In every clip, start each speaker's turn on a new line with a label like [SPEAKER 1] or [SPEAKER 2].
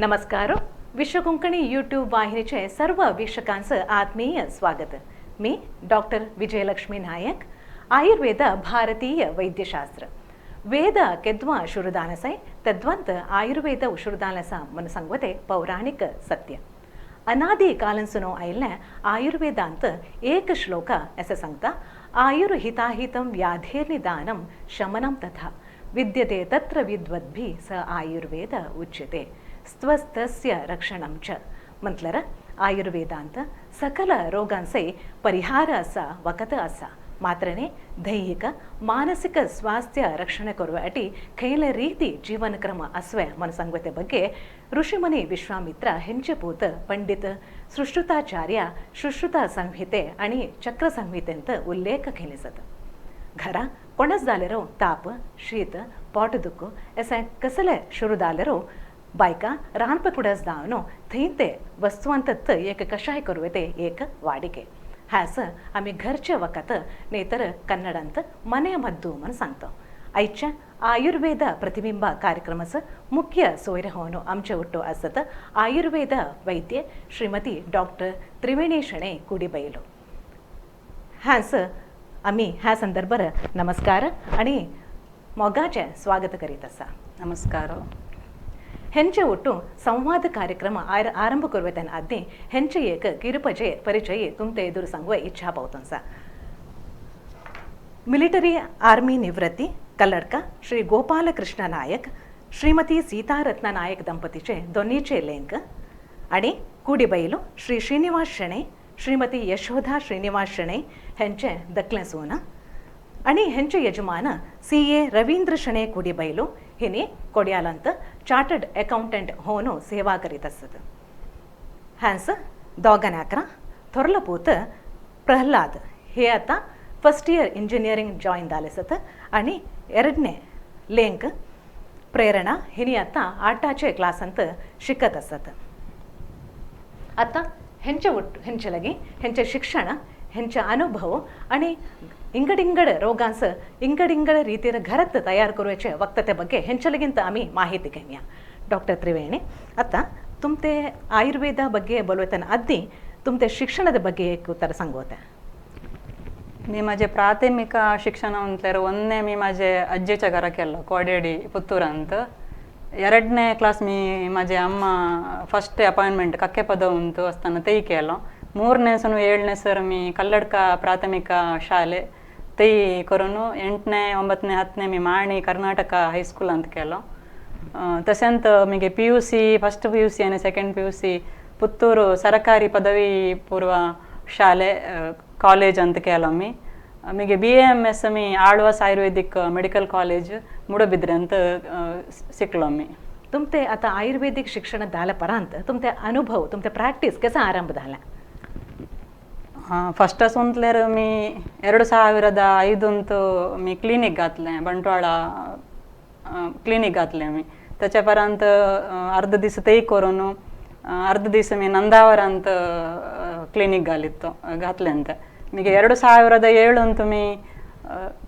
[SPEAKER 1] नमस्कार. विश्व कोंकणी यूट्यूब वाहिनीचे सर्व वीक्षकांचं आत्मीय स्वागत. मी डॉक्टर विजयलक्ष्मी नायक. आयुर्वेद भारतीय वैद्यशास्त्र ವೇದ ಕೆದ್ವ ಶುರುದಾನಸೈ ತದ್ವಂತ ಆಯುರ್ವೇದ ಉಶುರುದಾನಸ ಮನಸಂಗವತೆ ಪೌರಾಣಿಕ ಸತ್ಯ ಅನಾದಿ ಕಾಲನ್ಸುನೋ ಐಲ್ನ ಆಯುರ್ವೇದ ಅಂತ ಏಕ ಶ್ಲೋಕ ಎಸ ಸಂಗತ ಆಯುರ್ಹಿತಾಹಿತಂ ವ್ಯಾಧೇರ್ನಿದಾನಂ ಶಮನಂ ತಥಾ ವಿದ್ಯತೆ ತತ್ರ ವಿದ್ವದ್ಭಿ ಸ ಆಯುರ್ವೇದ ಉಚ್ಯತೆ ಸ್ವಸ್ಥಸ್ಯ ರಕ್ಷಣಂ ಚ ಮಂತ್ಲರ ಆಯುರ್ವೇದ ಅಂತ ಸಕಲ ರೋಗಾಂಸೈ ಪರಿಹಾರ ಅಸ ವಕತ ಅಸ ಮಾತ್ರನೇ ದೈಹಿಕ ಮಾನಸಿಕ ಸ್ವಾಸ್ಥ್ಯ ರಕ್ಷಣೆ ಕೊರುವ ಅಟಿ ಕೈಲ ರೀತಿ ಜೀವನ ಕ್ರಮ ಅಸ್ವೆ ಮನಸಂಗತೆ ಬಗ್ಗೆ ಋಷಿಮುನಿ ವಿಶ್ವಾಮಿತ್ರ ಹೆಂಚಪೂತ ಪಂಡಿತ ಸುಶ್ರುತಾಚಾರ್ಯ ಸುಶ್ರುತ ಸಂಹಿತೆ आणि चक्र संहितेंत उल्लेख केलेसत. घरा कोणच जालेरो ताप शीत पोटदुख असे कसले शुरू जालेरो बायका रानप कुडस दावनो थैते वस्तुवंतत एक कषाय करूवे ते एक वाडिके ह्यास आम्ही घरचे वखत नेतर कन्नडांत मने मद्दू म्हणून सांगतो. आईच्या आयुर्वेद प्रतिबिंब कार्यक्रमाचं मुख्य सोयरे होऊन आमचे उट्टो असत आयुर्वेद वैद्य श्रीमती डॉक्टर त्रिवेणी शणे कुडीबैलो. ह्यास आम्ही ह्या संदर्भात नमस्कार आणि मोगाचे स्वागत करीत असा.
[SPEAKER 2] नमस्कार.
[SPEAKER 1] ಹೆಂಚೆ ಒಟ್ಟು ಸಂವಾದ ಕಾರ್ಯಕ್ರಮ ಆರಂಭ ಕೊರುವೆತನ ಆದ್ನೆ ಹೆಂಚೆ ಏಕ ಕಿರುಪಜೆ ಪರಿಚಯ ತುಮ್ತೆ ಎದುರು ಸಂಗುವ ಇಚ್ಛಾ ಪೌತನ್ಸ. ಮಿಲಿಟರಿ ಆರ್ಮಿ निवृत्ती कल्लडका श्री गोपालकृष्ण नायक श्रीमती सीतारत्न नायक ದಂಪತಿचे दोन्हीचे लेंक आणि कुडीबैಲು श्री श्रीनिवास शणे श्रीमती यशोधा श्रीनिवास शणे ಹೆಂಚೆ दक्ले सोना आणि ಹೆಂಚೆ यजमान CA रवींद्र शणे कुडीबैಲು हिने कोड्यालंत चार्टर्ड अकाउंटंट होनो सेवा करीत असत. ह्यांस दोघांनाकरा थोरलपूत प्रल्हाद हे आता फर्स्ट इयर इंजिनियरिंग जॉईन जालेसत आणि ಎರಡನೇ लेंक प्रेरणा हिने आता आटाचे क्लास अंत शिकत असत. आता ಹೆಂಚೆ ಒಟ್ಟು ಹೆಂಚಲಗಿ ಹೆಂಚೆ ಶಿಕ್ಷಣ ಹೆಂಚೆ अनुभव आणि इंगडिंगड रोगांस इंगडिंगड ರೀತಿಯ घरात तयार करूचे वक्तते ಬಗ್ಗೆ ಹೆಂಚಲಗಿಂತ आम्ही माहिती घेऊया. डॉक्टर त्रिवेणी आता तुमते आयुर्वेद ಬಗ್ಗೆ बोलवताना आधी तुमते शिक्षणದ ಬಗ್ಗೆ एक उत्तर सांगोते.
[SPEAKER 2] मी माझे प्राथमिक शिक्षण म्हटल्यार ಒಂದನೇ मी माझे अज्जेच्या घरा केलो कोडेडी पुत्तूरांत. ಎರಡನೇ ಕ್ಲಾಸ್ मी माझे ಅಮ್ಮ ಫಸ್ಟ್ ಅಪಾಯಿಂಟ್ಮೆಂಟ್ ಕಕ್ಕೆ ಪದವಂತು असताना तेही केलो. ಮೂರನೇ ಸನು ಏಳನೇ ಸರ್ मी ಕಲ್ಲಡ್ಕ ಪ್ರಾಥಮಿಕ ಶಾಲೆ तेही करून 8ನೇ 9ನೇ 10ನೇ मी माणी कर्नाटक हायस्कूल ಅಂತ केलो. तशेंत मिगे PUC फर्स्ट PUC आणि सेकंड PUC ಪುತ್ತೂರು सरकारी पदवी पूर्व शाले कॉलेज ಅಂತ केलो मी. मिगे BAMS मी आळवास आयुर्वेदिक मेडिकल कॉलेज मुडबिद्रे ಅಂತ शिकलो मी.
[SPEAKER 1] तुमते आता आयुर्वेदिक शिक्षण झालं परांत तुमते अनुभव तुमते प्रॅक्टिस कसा आरंभ झाला?
[SPEAKER 2] फस्ट म्हटल्यार मी 2005 मी क्लिनिक घातलें बंटवाळ क्लिनिक घातलें मी. त्याच्या पर्यंत अर्ध दीस तेही करून अर्ध दीस मी ನಂದಾವರಂತ क्लिनिक घातलेंत. ಮಿಗೆ 2007 ಅಂತೂ मी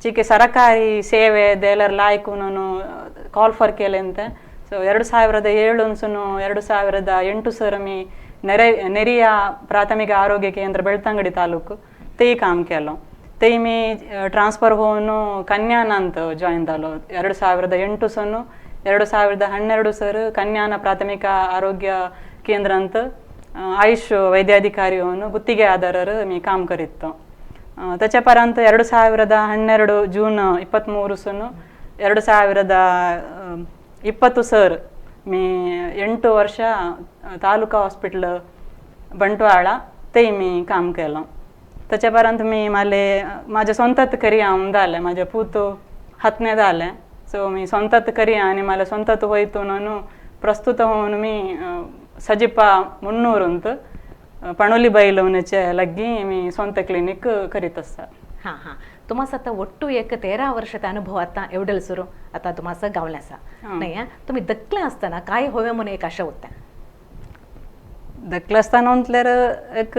[SPEAKER 2] ಚಿಕೆ सरकारी ಸೇವೆ ದೇಲರ್ ಲಾಯ್ಕುನು ಕಾಲ್ ಫಾರ್ ಕೇಲೆಂತೆ. ಸೊ 2007 ಅನ್ಸುನು 2008 ಸರ್ मी नेरिया प्राथमिक आरोग्य केंद्र बेळतंगडी तालूक तेही काम केलो. तेही मी ट्रान्सफर होऊन कन्यानांत जॉईन जालो 2008 सनु 2012 सर कन्याನ प्राथमिक आरोग्य केंद्रांत आयुष वैद्याधिकारी होऊन गुತ್ತಿಗೆ आधारावर मी काम करीतो. त्याच्या पर्यंत 2012 जून 23 सनु 2020 सर मी 8 वर्ष तालुका हॉस्पिटल बंटवाळ तेही मी काम केलं. त्याच्यापर्यंत मी माझ्या स्वतःत करी झाले माझे पूत हतने झाले. सो मी स्वतःत करी आणि मला स्वतःत होईतो ನಾನು ಪ್ರಸ್ತುತ होऊन मी सजिपा 300 ಅಂತ पणोली बैलवण्याचे लग्गी मी स्वतः क्लिनिक करीत असता.
[SPEAKER 1] हां हां तुम्हाला आता ಒಟ್ಟು एक 13 वर्षाचा अनुभव आता एवढेल सुरू आता तुम्हाला गावल्याचा नाही. तुम्ही दक्ले असताना काय होवे म्हणून एक आशा होत्या?
[SPEAKER 2] दक्ले असताना म्हटल्यार एक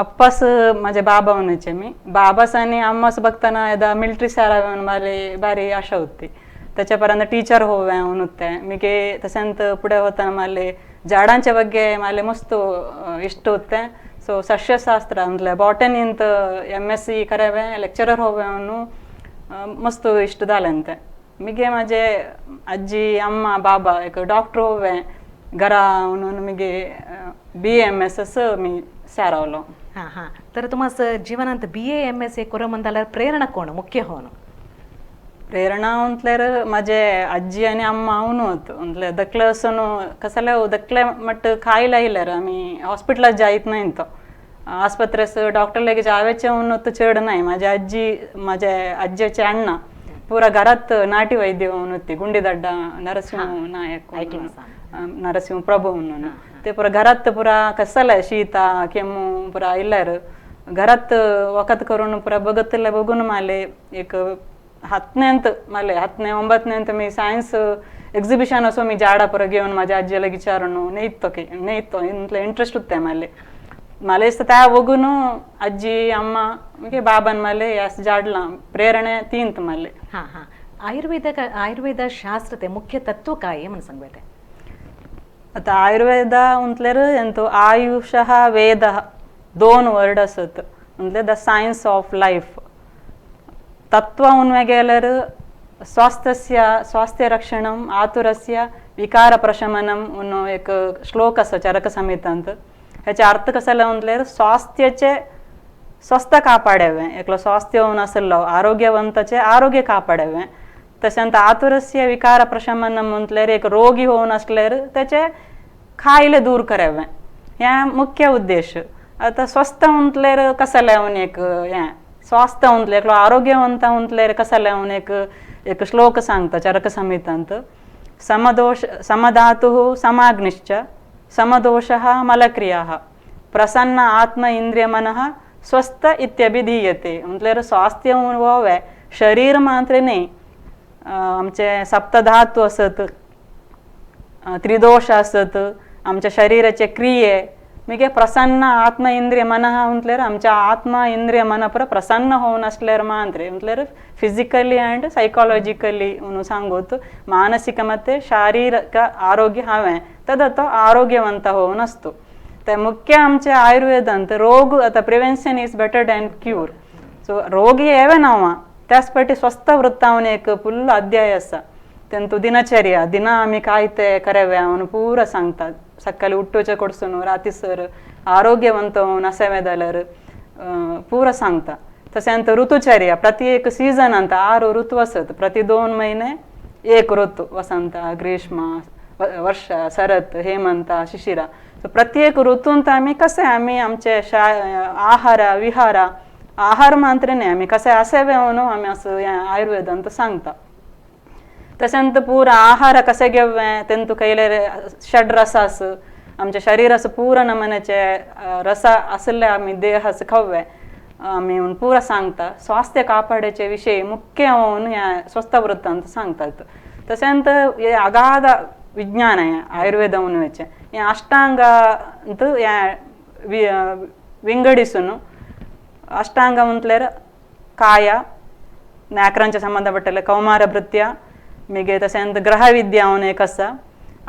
[SPEAKER 2] अप्पास माझे बाबा म्हणायचे मी बाबास आणि अम्मास बघताना एकदा मिलिटरी सारा मला भारी आशा होती. त्याच्यापर्यंत टीचर होवे उन्नते ಮಿಗೆ तसंत पुढे होताना मला झाडांच्या ಬಗ್ಗೆ मला मस्त इष्ट होते सो सस्यशास्त्र ಅಂದ್ರೆ बॉटनी ಅಂತ MSc करावे लेक्चरर होवे अनु मस्त इष्ट झालंते ಮಿಗೆ माझे आजी अम्मा बाबा एक डॉक्टर होवे घरा म्हणून ಮಿಗೆ BAMS मी सारावलो
[SPEAKER 1] हां हां तर तुम्हाला जीवनात BAMS हे करो म्हणताला प्रेरणा कोण मुख्य होणं
[SPEAKER 2] प्रेरणा म्हटल्यार माझे आजी आणि अम्मा ಅವನು होत म्हणजे दखलसनु कसले दखले मट खायला इल्यार आम्ही हॉस्पिटलात जायत नाही तो आस्पत्रेस डॉक्टर लेके जावेचे उन्नत चढ नाही माझ्या आजीचे अण्णा पुरा घरात नाटी वैद्य म्हणून होते गुंडीदड्डा नरसिंह नायक नरसिंह प्रभू म्हणून ते पुरा घरात पुरा कसले शीता केमू पुरा इल्यार घरात वखत करून पुरा बघून माले एक 10ನೇಂತ मला 10ನೇ 9ನೇಂತ मी सायन्स एक्झिबिशन असो मी झाडा पुरा घेऊन माझ्या आजीला विचारून नेतो इंटरेस्ट होते मला इस्त त्या बघून आजी अम्मा म्हणजे बाबान मला या झाडला प्रेरणा तींत मला
[SPEAKER 1] हां हां आयुर्वेद शास्त्र ते मुख्य तत्व काय म्हणून सांगते
[SPEAKER 2] आता आयुर्वेद म्हटल्यार ಎಂತೋ आयुषः वेदः 2 वर्ड असत म्हणजे द सायन्स ऑफ लाईफ तत्व उन्वेगेलर स्वास्थ्य रक्षणम आतुरस्य विकार प्रशमनम उन्नो एक श्लोक असो चरक संहितांत ह्याचे अर्थ कसले म्हटल्यार स्वास्थ्याचे स्वस्थ कापाडावे एकलो स्वास्थ्य होऊन असलो आरोग्यवंताचे आरोग्य कापाडावे तशेंत आतुरस्य विकार प्रशमनम म्हटल्यार एक रोगी होऊन असल्यार त्याचे खायले दूर करावे ह्या मुख्य उद्देश आता स्वस्थ म्हटल्यार कसले म्हणून एक हें स्वास्थ्य म्हटल्यार आरोग्यवंत म्हटल्यार कसले म्हणून एक श्लोक सांगता चरक संहितांत समधातुः समाग्निश्च समदोषः मलक्रियाः प्रसन्न आत्म इंद्रिय मनः स्वस्थ इत्यभिधीयते म्हटल्यार स्वास्थ्य व्हावे शरीर मात्र नाही आमचे सप्तधातू असत त्रिदोष असत आमच्या शरीराचे क्रिये ಮಿಗೆ ಪ್ರಸನ್ನ ಆತ್ಮ ಇಂದ್ರಿಯ ಮನಃ म्हटल्यार आमच्या आत्मा इंद्रिय मन पुरा प्रसन्न होऊन असल्यार मात्र म्हटल्यार फिजिकली अँड सायकोलॉजिकली म्हणून सांगोत मानसिक मते शारीरिक आरोग्य हावें तदा तो आरोग्यवंत होऊन असतो ते मुख्य आमचे आयुर्वेदांत रोग आता prevention is better than cure so रोगी येवे नावा त्याच पटी स्वस्थ वृत्तावन एक फुल अध्याय असा तेंतु दिनचर्या दिना आम्ही काय ते करावे म्हणून पुरा सांगतात सकाळी उठोचे कडसून रातीसर आरोग्यवंत होऊन असावे जाल्यार पुरा सांगता तशेंत ऋतुचर्या प्रति एक सीजन अंत 6 ऋतू असत प्रति 2 महिने एक ऋतू वसंत ग्रीष्म वर्षा शरत हेमंत शिशिरा सो प्रत्येक ऋतूंत आम्ही कसे आम्ही आमचे आहार मात्र नाही आम्ही कसे असावे म्हणून आम्ही असं आयुर्वेदांत सांगता तशेंत पुरा आहार कसे घेवे तेंतु कैले षड्रस आस आमच्या शरीरास पूर्ण नमनाचे रस असले आम्ही देहास खावे आम्ही पुरा सांगता स्वास्थ्य कापाड्याचे विषय मुख्य होऊन या स्वस्थ वृत्तांत सांगतात तशेंत हे अगाध विज्ञान आहे आयुर्वेद म्हणूचे हे अष्टांगांत विंगडिसून अष्टांग म्हटल्यार काया नाकरांचे संबंधपट्टले कौमार भृत्या ಮಿಗೆ तशेंत ग्रह विद्या म्हणून एक आसा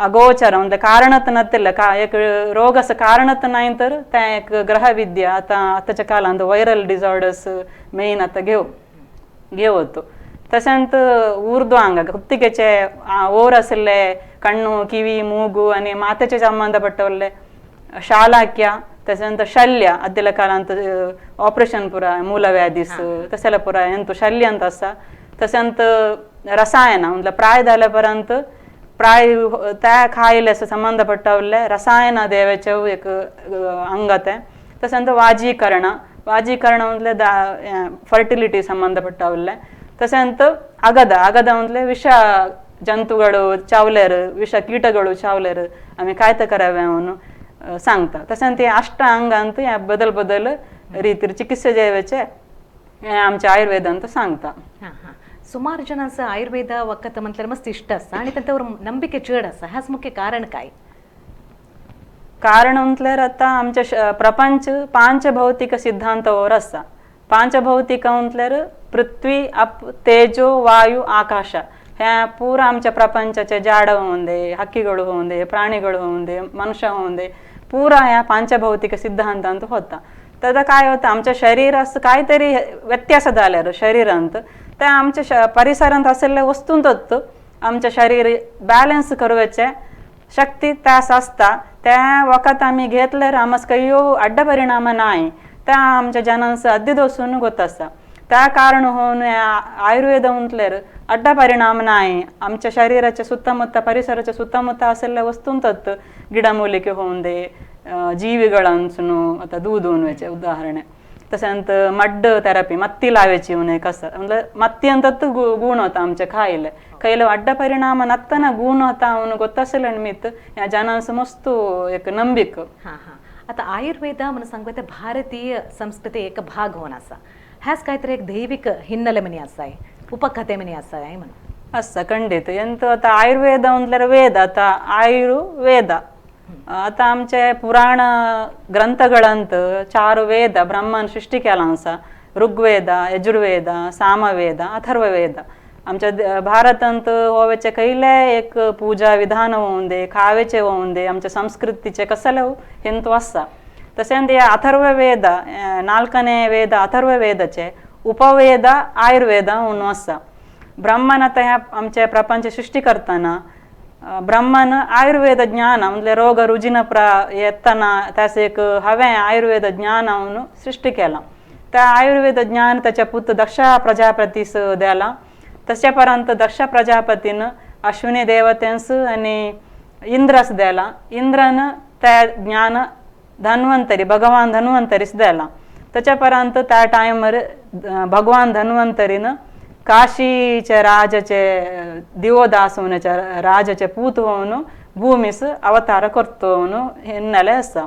[SPEAKER 2] अगोचर म्हणजे कारणत नसलेलं एक रोगाचं कारणत नाही तर त्या एक ग्रह विद्या आताच्या काळात व्हायरल डिसऑर्डर्स मेन आता घेवतो तशेंत ऊर्ध्वांग कुತ್ತಿಗೆचे ओर असले कण्णू किवी मूगु आणि मातेचे संबंधपट्टले शालाक्य तशेंत शल्य आदल्या काळात ऑपरेशन पुरा मूलव्याधीस तसले पुरा ಎಂತು शल्य ಅಂತ आसा तशेंत रसायन म्हणजे प्राय जाल्यापर्यंत प्राय त्या खायल्यास संबंधपट्टले रसायन देवाचे एक अंगत आहे तशेंत वाजीकरण म्हणजे फर्टिलिटी संबंधपट्टले तशेंत अगद म्हणजे विष जंतुಗಳು चावलेर विष कीटಗಳು चावलेर आम्ही काय ते करावे म्हणून सांगता तशेंत अष्ट अंगांत या बदल ರೀತಿಯ चिकित्सा देवाचे आमच्या आयुर्वेदांत सांगता
[SPEAKER 1] सुमार जणांचं आयुर्वेद वखत म्हटल्यार मस्त इष्ट असतं आणि त्यांच्यावर नंबिके चढ असतं ह्याच मुख्य कारण काय
[SPEAKER 2] कारण म्हटल्यार आता आमच्या प्रपंच पांचभौतिक सिद्धांतावर आसा पांचभौतिक म्हटल्यार पृथ्वी अप तेजो वायू आकाश ह्या पूरा आमच्या प्रपंचाचे झाड होऊन दे, हक्कीಗಳು होऊन दे, प्राणीಗಳು होऊन दे, मनुष्य होऊन दे, पुरा ह्या पांचभौतिक सिद्धांतांत होता. तर काय होतं आमच्या शरीरास काहीतरी व्यत्यास झाल्यावर शरीरांत त्या आमच्या परिसरांत असलेल्या वस्तूंत आमच्या शरीर बॅलन्स करवायचे शक्ती त्यास असता. त्या वखत आम्ही घेतल्यावर आमस काही अड्ड परिणाम नाही त्या आमच्या जनांचं अद्दी दोसून होत असता. त्या कारण होऊन आयुर्वेद म्हटल्यावर अड्ड परिणाम नाही. आमच्या शरीराच्या सुತ್ತमुತ್ತ परिसराच्या सुತ್ತमुತ್ತ असलेल्या वस्तूंत ಗಿಡಮೂಲಿಕೆ होऊन दे, ಜೀವಿಗಳನ್ಸು आता दूध उनवायचे उदाहरण. तसंत मड्ड थेरपी मत्ती लावायची उन्हे कसं म्हणजे मत्ती अंतत गुण होता आमच्या खायला खैला अड्ड परिणाम नत्तना गुण होता ಅವನು ಗೊತ್ತಸಲ निमित्त या जनांस मस्त एक नंबिक.
[SPEAKER 1] हां हां. आता आयुर्वेद म्हणून सांगते भारतीय संस्कृती एक भाग होऊन असा ह्याच काहीतरी एक दैविक हिन्ನೆಲೆ म्हणे असा आहे उपकथे म्हणे असा आहे म्हणून
[SPEAKER 2] असं खंडित ಎಂತ आता आयुर्वेद म्हटल्यार वेद आता आयुर्वेद आता आमचे पुराण ग्रंथಗಳಂತ 4 वेद ब्रह्मन सृष्टी केला असा ऋग्वेद, यजुर्वेद, सामवेद, अथर्ववेद. आमच्या भारतांत होवेचे कैले एक पूजा विधान होऊन दे, खावेचे होऊन दे, आमच्या संस्कृतीचे कसले हिंतू असा. तसेंत या अथर्ववेद 4ನೇ वेद अथर्ववेदचे उपवेद आयुर्वेद म्हणून असा. ब्रह्मन आता ह्या आमच्या प्रपंच सृष्टी करताना ब्रह्मन आयुर्वेद ज्ञान म्हणजे रोग रुजिन येताना त्यास एक हवे आयुर्वेद ज्ञान म्हणून सृष्टी केला. त्या आयुर्वेद ज्ञान त्याच्या पुत्र दक्ष प्रजापतीस द्याला. तशापर्यंत दक्ष प्रजापतीनं अश्विनी देवतेंस आणि इंद्रस द्याला. इंद्रनं त्या ज्ञान धन्वंतरी भगवान धन्वंतरीस द्याला. त्याच्यापर्यंत त्या टाइमवर भगवान धन्वंतरीनं काशीच्या राजाचे दिवोदास होण्याच्या राजाचे पूत होऊन भूमीस अवतार करतो म्हणून हिन्ನೆಲೆ असा.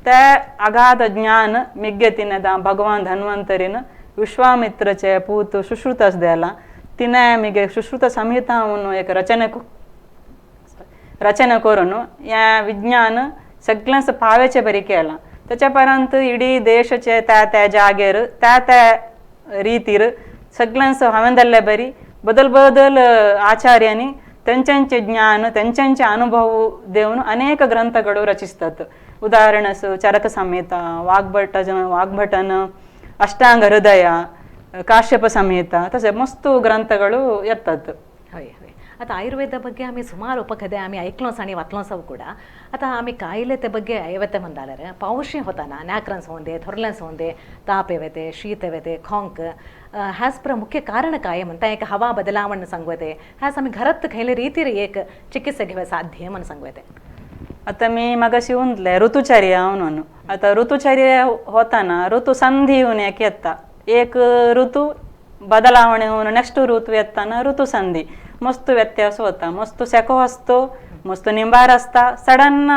[SPEAKER 2] त्या अगाध ज्ञान मिग्गतीने भगवान धन्वंतरीनं विश्वामित्रचे पूत सुश्रुतस द्याला. तिने मिगे सुश्रुत संहिता म्हणून एक रचना करून या विज्ञान सगळ्यांस पावेचे बरी केला. त्याच्यापर्यंत इडी देशाचे त्या जागेर त्या रीतीर सगळ्यांस हावेंदल्ले बरी बदल आचार्यांनी त्यांचे ज्ञान त्यांचे अनुभव देऊन अनेक ग्रंथಗಳು रचिस्तात. उदाहरणस चरक संहिता, वाग्भटन, अष्टांग हृदय, काश्यप संहिता तसे मस्त ग्रंथಗಳು येतात.
[SPEAKER 1] होय होय. आता आयुर्वेदा ಬಗ್ಗೆ आम्ही ಸುಮಾರು ಉಪಕಥೆ आम्ही ऐकलोस आणि वाचलोसव ಕೂಡ. आता आम्ही कायले ते ಬಗ್ಗೆ ಐವತ್ತೆ ಮಂದಾಲರೆ पावशी होताना नॅक्रन्स होऊन दे, थोरलन्स होऊन दे, ताप येते, शीत येते, खोंक ह्याच प्र मुख्य कारण काय म्हणता एक हवा बदलावण सांगवते ह्याच आम्ही घरात खैले रीतीर एक चिकित्सा घेवा साध्य म्हणून सांगवते.
[SPEAKER 2] आता मी मगाशी उंतले ऋतुचर्या म्हणून. आता ऋतुचर्या होताना ऋतू संधी होऊन एक येता एक ऋतू बदलावणे होऊन नेक्स्ट ऋतू येताना ऋतू संधी मस्त व्यत्यास होता. मस्त सेको असतो, मस्त निंबार असता. सडन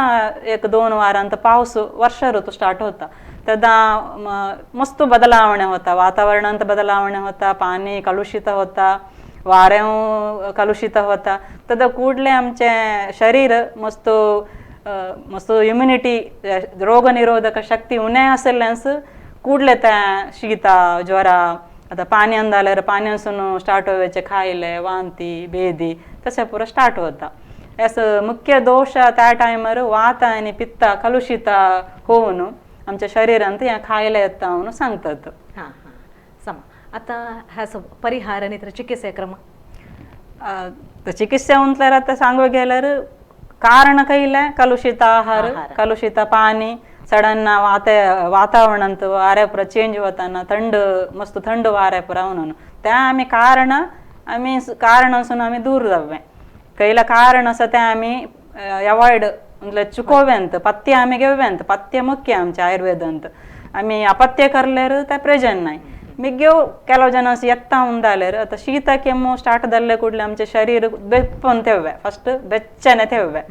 [SPEAKER 2] 1-2 वारांत पाऊस वर्ष ऋतू स्टार्ट होता. त्यादा मस्त बदलावणे होता, वातावरणांत बदलावणे होता, पाणी कलुषित होता, वारे कलुषित होता. तदा कूडले आमचे शरीर मस्त इम्युनिटी रोगनिरोधक शक्ती उणे असल्यास कूडले त्या शीता ज्वरा आता पाणी अंदाल्यावर पाण्यासून स्टार्ट व्हायचे खायले वांती बेदी तसे पुरं स्टार्ट होता. असं मुख्य दोष त्या टायमार वात आणि पित्त कलुषित होऊन आमच्या शरीरांत या खायला येता म्हणून सांगतात.
[SPEAKER 1] हां हां सम. आता ह्याच परिहार आणि तर चिकित्सा क्रम
[SPEAKER 2] चिकित्सा म्हटल्यार आता सांगू गेल्यार कारण कैले कलुषित आहार, कलुषित पाणी, सडन वातावरणांत वाऱ्यापुरा चेंज होताना मस्त थंड वाऱ्यापुरा म्हणून त्या आम्ही कारण असून आम्ही दूर जावे. कैला कारण असं त्या आम्ही अवॉइड म्हणजे चुकोव्यांत पथ्य आम्ही घेव्यांत. पथ्य मुख्य आमच्या आयुर्वेदांत. आम्ही अपथ्य करल्यार त्या प्रयोजन नाही. मिग्यो ಕೆಲವು ಜನ ಎತ್ತಾ ಉಂದಾಲೇರು ಅಥವಾ ಶೀತ ಕೆಮ್ಮು ಸ್ಟಾರ್ಟ್ ದಲ್ಲೇ ಕೂಡಲೇ आमचे शरीर ಬೆಪ್ಪನ್ ತೆವ್ವೆ ಫಸ್ಟ್ ಬೆಚ್ಚನೆ ತೆವ್ವೆ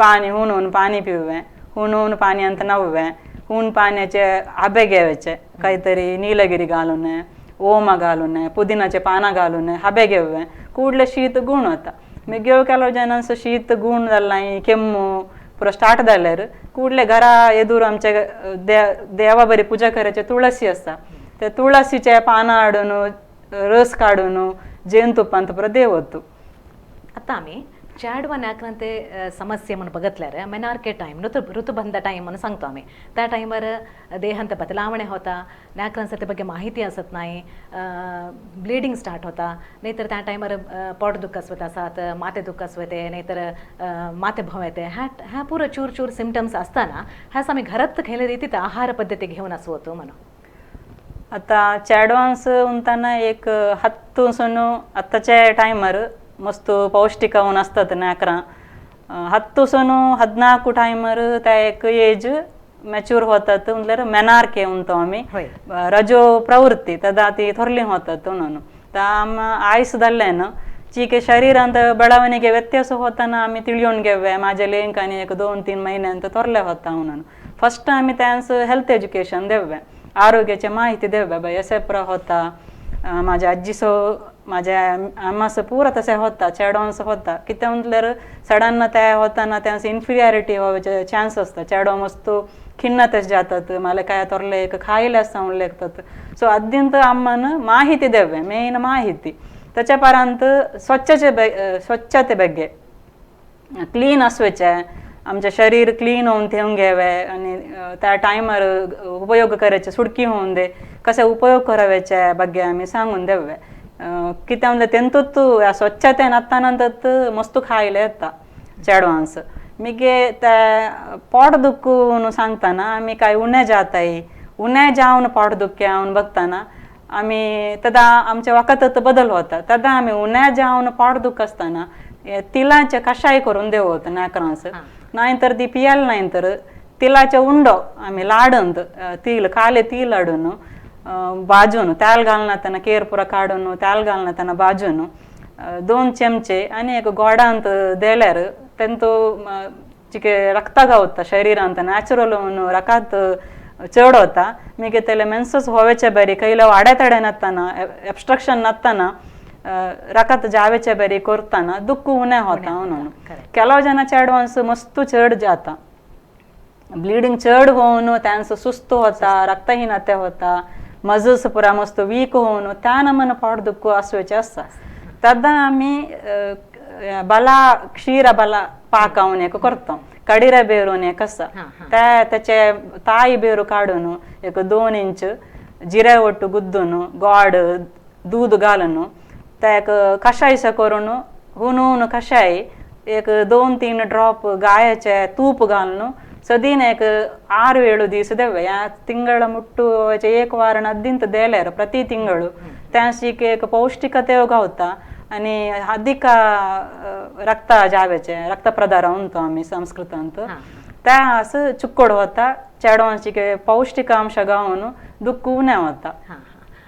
[SPEAKER 2] पाणी हुनून पाणी पिववे हुनून पाणी ಅಂತ नव्वे हुन पाण्याचे आबे घ्यायचे काहीतरी नीलगिरी घालून ओम घालून पुदिनाचे पानं घालून हबे घेवे ಕೂಡಲೇ ಶೀತ गुण होता. मिग्यो ಕೆಲವು ಜನ ಶೀತ गुण दल्ला ಕೆಮ್ಮು पुरा स्टार्ट जाल्यार ಕೂಡಲೇ घरा एदूर आमचे देवा बरी पूजा करायचे तुळसी असता. त्या तुळसीचे पानं हाडून रस काढून जेन तुपांत पुरा देवतो.
[SPEAKER 1] आता आम्ही चॅडवा नाकनंते समस्ये म्हणून बघितल्यार मेनार्के टाईम ಋತುಬಂಧ टाईम म्हणून सांगतो आम्ही त्या टाईमवर देहांत बदलावणे होता नाकरांचं ते ಬಗ್ಗೆ माहिती असत नाही ब्लिडिंग स्टार्ट होता नाहीतर त्या टाईमवर पोट दुःख असवत असतात माते दुःख असवते नाहीतर माते भव येते ह्या पुरं चूर चूर सिम्टम्स असताना ह्याच आम्ही घरात खेळले रीतीत आहार पद्धती घेऊन असं होतो म्हणून
[SPEAKER 2] आता चॅडवान्स उंताना एक 10 आताच्या टायमर मस्त पौष्टिक ಅವನ್ असतात नाकरा 10-14 टायमर त्या एक एज मॅच्युअर होतात म्हणजे मेनार्के म्हणतो आम्ही रजो प्रवृत्ती तदा ती थोरली होतात म्हणून तर आयुष दल्ल्यानं चीके शरीरांत ಬೆಳವಣಿಗೆ ವ್ಯತ್ಯಾಸ होताना आम्ही ತಿಳಿಯೋಣ घेवे माझ्या लेंकानी 1-2-3 महिन्यांत थोरल्या होता म्हणून फर्स्ट आम्ही त्यांचं हेल्थ एज्युकेशन देवे आरोग्याची माहिती देवे बाई असेप्रा होता माझ्या आजीसो माझ्या आम्हासं पुरा तसं होता चॅडवान्स होता कित्या म्हटल्यार सडन त्या होताना त्यांचं इन्फिरियरिटी व्हायचे चान्स असतात चॅडवा मस्त खिन्नतेच जातात मला काय तोरले एक खायला असं लेखतात सो अद्यंत आम्हाला माहिती देवे मेन माहिती त्याच्यापर्यंत स्वच्छते ಬಗ್ಗೆ क्लीन असवेचे आमचे शरीर क्लीन होऊन ठेवून घ्यावे आणि त्या टायमर उपयोग करायचे सुडकी होऊन दे कसे उपयोग करावेच्या ಬಗ್ಗೆ आम्ही सांगून देवे कित्या म्हणजे तेंतूत या स्वच्छतेन आत्तानंतर मस्त खायला येता चॅडवान्स मिगे त्या पोट दुखून सांगताना आम्ही काय उन्हे जाताय उन्हे जाऊन पोट दुखे येऊन बघताना आम्ही तदा आमच्या वखतात बदल होता तदा आम्ही उन्हे जाऊन पोट दुख असताना तिलाचे कषाय करून देवत नाकरांस नाहीतर ती पियाल नाहीतर तिलाचे उंडो आम्ही लाडंत तील काले ती लाडून बाजून त्याल घालना केरपुरा काढून त्याल घालना बाजून 2 चमचे आणि एक गोडांत देल्यार तेंतो चिके रक्त गावता शरीरांत नॅचरल रकात चढ होता मिगे तेले मेन्सस होवेचे बरी कैला वाड्या तडे नसताना एब्स्ट्रक्शन नसताना रकात जावेचे बरी करताना दुःख उणे होता म्हणून ಕೆಲವು ಜನ चॅडवान्स मस्त चढ जाता ब्लिडिंग चढ होऊन त्यांचं सुस्त होता रक्तहीनते होता मजस पुरा मस्त वीक होऊन त्या नमन पोट दुःख असवेचे असता तदा आम्ही बला क्षीर बला पाकावून एक करतो कडिरा बेरून एक असा त्याचे ताई बेरू काढून एक 2 इंच जिरे ಒಟ್ಟು गुद्दून गोड दूध घालून त्या एक कषायसा करून हुनून कषाय एक 2-3 ड्रॉप गायाचे तूप घालून सदीन एक 6-7 दिवस देवे या ತಿಂಗಳ ಮುಟ್ಟು 1 ವಾರ ಅದ್ದಿಂತ ದೇल्यार ಪ್ರತಿ ತಿಂಗಳು त्याशिक एक पौष्टिकते गावता आणि अधिक रक्त जावेचे रक्तप्रदार म्हणतो आम्ही संस्कृतांत त्या असं चुक्कोड होता चॅडवान्सचे पौष्टिकांश गावून दुःख उणे होता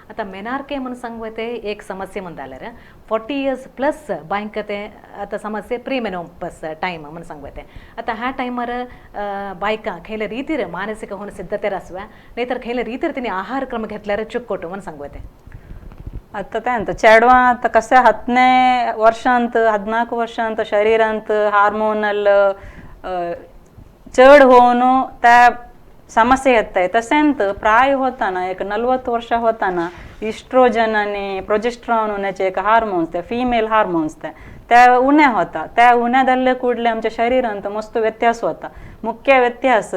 [SPEAKER 1] आता मेनार्के म्हणून सांगते एक समस्या म्हणून जाल्यार 40 years प्लस बायकते आता समस्या प्रीमेनोपस टाईम म्हणून सांगते आता ह्या टायमार बायका खैले रीतीर मानसिक होऊन सिद्धतेर असव्या नाहीतर खैले रीतीर तिने आहार क्रम घेतल्यार चुक्कोट म्हणून सांगते
[SPEAKER 2] आता त्यांत चॅडवा आता कसे 14 वर्षांत शरीरांत हार्मोनल चढ होऊन त्या समस्या येतात तसेंत प्राय होताना एक 40 वर्ष होताना इस्ट्रोजन आणि प्रोजेस्ट्रॉन होण्याचे एक हार्मोन्स त्या फिमेल हार्मोन्स त्या उन्हे होता त्या उन्हादल्ले कुडले आमच्या शरीरांत मस्त व्यत्यास होता मुख्य व्यत्यास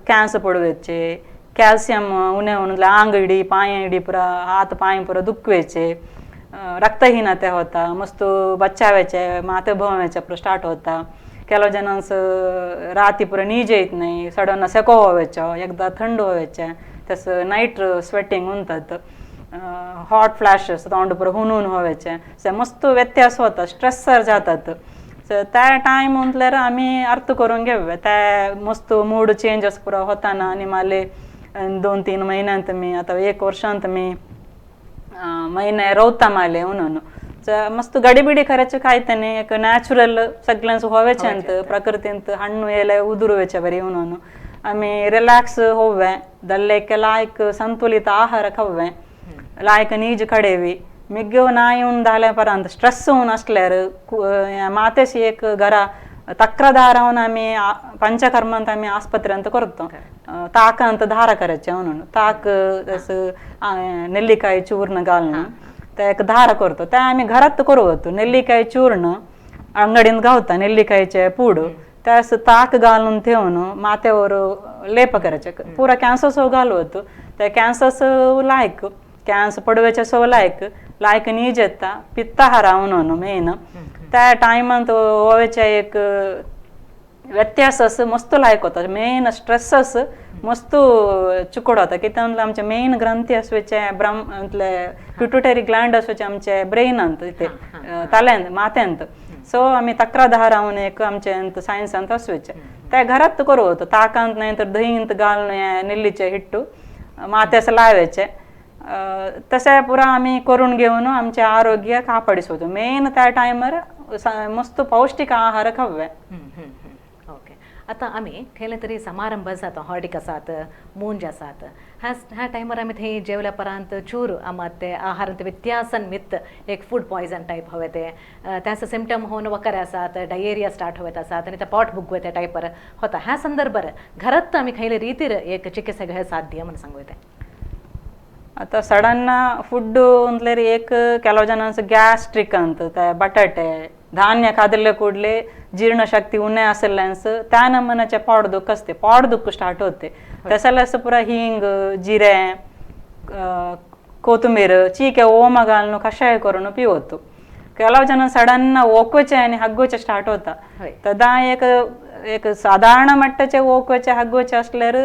[SPEAKER 2] कॅन्सर पडवेचे कॅल्शियम उन्हे होऊन आंगडी पायडी पुरा हात पाय पुरा दुखवेचे रक्तहीनते होता मस्त बच्चाव्याचे माते भोवायचे पुरा स्टार्ट होता ಕೆಲವು जणांचं राती पुरा नीज येत नाही सडन सेको व्हायच्या एकदा थंड व्हायच्या तसं नाईट स्वेटिंग म्हणतात हॉट फ्लॅशेस तोंड पुरा हुनून व्हायचे मस्त व्यत्यास होता स्ट्रेसर जातात त्या टाईम म्हटल्यार आम्ही अर्थ करून घेऊया त्या मस्त मूड चेंजेस पुरा होताना आणि मला 2-3 महिन्यांत मी आता 1 वर्षांत मी महिने रवता माले म्हणून मस्त गडीबिडी करायचे काय त्याने एक नॅचरल सगळ्यांचं व्हायचे अंत प्रकृतींत हಣ್ಣು ಎಲೆ ಉದುರುವೆचे बरी म्हणून आम्ही रिलॅक्स होवे दल्लेके लायक संतुलित आहार खावे लायक नीज कडेवी मिग्यो नाही येऊन झाल्यापर्यंत स्ट्रेस होऊन असल्यार मातेशी एक घरा तक्रार होऊन आम्ही पंचकर्मांत आम्ही आस्पत्र्यांत करतो ताकांत धारा करायचे म्हणून ताक तसं नेल्लिकाय चूर्ण घालून ते एक धार करतो ते आम्ही घरात करू होतो. नेल्लिकाय चूर्ण अंगडीन गावता नेल्लिकायचे पूड त्यास ताक घालून ठेवून माथ्यावर लेप करायचे पुरा कॅन्सर सो घालू होतो. त्या कॅन्सर लायक कॅन्स पडव्याच्या सो लायक नीज येता पित्ता हरावून मेन त्या टायमात ओव्याच्या एक व्यत्यास मस्त लायक होता. मेन स्ट्रेस मस्त चुकड होता की त्यातले आमचे मेन ग्रंथी असवेचे पिट्युटरी ग्लँड असवेचे आमचे ब्रेनांत इथे ताल्यांत माथ्यांत. सो आम्ही तक्रार राहून एक आमचे सायन्सांत असवेचे त्या घरात करू होतो. ताकांत नाही तर दहींत घालून निल्लीचे हिट्टू माथ्यास लावायचे. तसे पुरा आम्ही करून घेऊन आमचे आरोग्य कापाडीस होतो. मेन त्या टायमार मस्त पौष्टिक आहार खावे.
[SPEAKER 1] ओके. आता आम्ही खयले तरी समारंभ जाता हॉर्डिक आसात मूंज आसात ह्या टायमार आम्ही थंय जेवल्या परांत चूर आमात ते आहारांत व्यत्यासन मित्त एक फूड पॉयझन टायप हवे ते त्याचं सिम्टम होऊन वखरे आसात डायरिया स्टार्ट होत आसात आणि त्या पोट बुगवे त्या टायपार होता. ह्या संदर्भार घरात आम्ही खयले रीतीर एक चिकित्सा घेवं साध्य म्हणून सांगू येते.
[SPEAKER 2] आता सडन फूड अंतलेर एक ಕೆಲವು ಜನ ಗ್ಯಾಸ್ಟ್ರಿಕ್ ಅಂತ बटाटे धान्य खादले ಕೂಡಲೇ जीर्णशक्ती उन्हे असल्यास त्या नमनाचे पोटदुख असते. पोटदुख स्टार्ट होते त्याला पुरा हिंग जिरे कोथिंबीर चीके ओम घालून कषाय करून पिवतो. ಕೆಲವು ಜನ सडन ओकवेचे आणि हगवेचे स्टार्ट होता. तदा एक साधारण मट्टाचे ओकवेचे हगवेचे असल्यार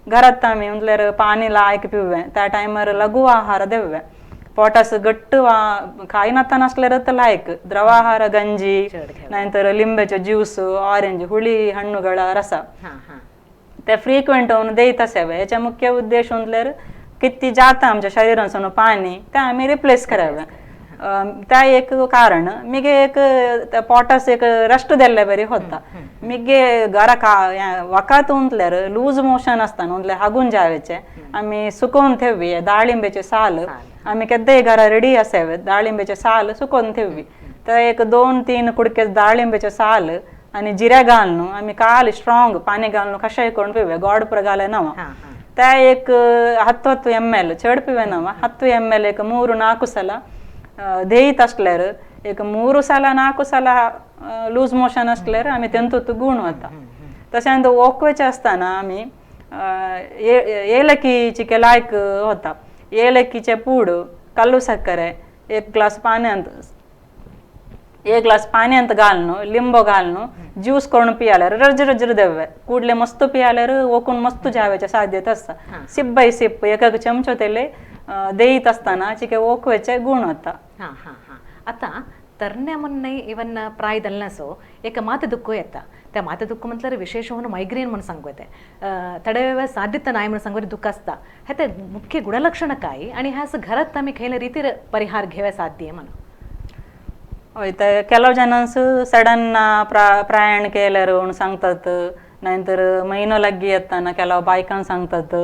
[SPEAKER 2] घरात आम्ही म्हटल्यार पाणी लायक पिवे त्या टायमार लघु आहार देवे. पोटास गट्ट खाई नाता नसल्यार लायक द्रवाहार गंजी नाहीतर लिंबेचे ज्यूस ऑरेंज हुಳಿ हಣ್ಣುಗಳ रस ते फ्रीक्वेंट होऊन देत असावे. याचा मुख्य उद्देश म्हटल्यार किती जाता आमच्या शरीरासून पाणी ते आम्ही रिप्लेस करावे. त्या एक कारण मिगे एक पोटास एक रेस्ट दिल्ले बरी होता. मिगे घरा वकात उंतल्यार लूज मोशन असता उंतले हागून जावेचे आम्ही सुकोवन ठेववी. दाळिंबेचे साल आम्ही केद्दाय घरा रेडी असावे दाळिंबेचे साल सुकोवन ठेववी. तर एक 2-3 कुडके दाळिंबेचे साल आणि जिरे घालून आम्ही काल स्ट्रॉंग पाणी घालून कषाय करून पिवे. गोड पुरा घाले नवा त्या एक 10 ml चढ पिवे नवा 10 ml एक 3-4 ಸಲ देईत असल्यार एक 3 ಸಲ 4 ಸಲ लूज मोशन असल्यार आम्ही तेंतूत गुण होता. तशेंच ओकवेचे असताना आम्ही ಏಲಕ್ಕಿची लायक होता. ಏಲಕ್ಕಿचे पूड कल्लू सक्करे एक ग्लास पाण्यात घालून लिंबू घालून ज्यूस करून पियाल्यार रजर देवे कूडले मस्त पियाल्यार ओकून मस्त जावयाचे साध्यता असता. सिप बाय सिप एक चमचो तेले देईत असताना चिके ओकवेचे गुण होता.
[SPEAKER 1] आता तरण्या म्हणून इवन प्रायदल्ल्यासो एक माते दुःख येता. त्या माते दुःख म्हटल्यार विशेष होऊन मायग्रेन म्हणून सांगू येते. तडवे साध्यता नाही म्हणून सांगू दुःख असता. हे ते मुख्य गुणलक्षण काय आणि ह्याच घरात आम्ही खयले रीतीर परिहार घेवे साध्य म्हणून.
[SPEAKER 2] होय ते ಕೆಲವು ಜನ सडन प्रयाण केल्यार सांगतात नाहीतर महिनो लागी येताना ಕೆಲವು बायकांक सांगतात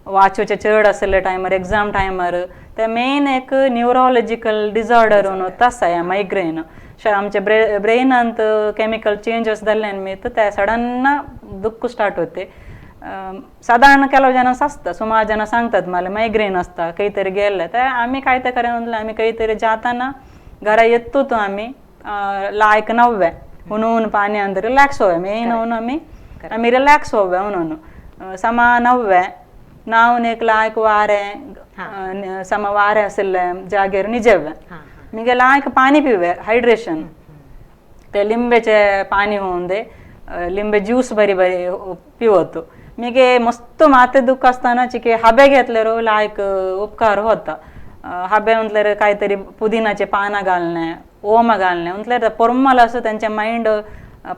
[SPEAKER 2] वाचूचे चढ असले टायमार एग्जाम टायमार ते मेन एक न्यूरोलॉजिकल डिसऑर्डर तसा आहे मायग्रेन. आमचे ब्रेनांत केमिकल चेंजेस जाल्ल्यान मित ते सडन दुःख स्टार्ट होते. साधारण ಕೆಲವು ಜನ असता सुमार जन सांगतात मला मायग्रेन असता काहीतरी गेले तर आम्ही काय ते करेन म्हटलं आम्ही काहीतरी जाताना घरा येतो तो आम्ही लायक नव्हे म्हणून पाणी अंदर रिलॅक्स होवे मेन होऊन आम्ही रिलॅक्स होवे म्हणून समा नव्हे नावून एक लायक वारे सम वारे असले जागेर निजेवे मिगे लायक पाणी पिवे हायड्रेशन ते लिंबेचे पाणी होऊन दे लिंबे ज्यूस बरी पिवतो. मिगे मस्त माते दुःख असताना चिके हबे घेतल्यार लायक उपकार होता. हबे म्हटल्यार काहीतरी पुदिनाचे पानं घालणे ओम घालणे म्हटल्यार पोरमल असं त्यांचे माइंड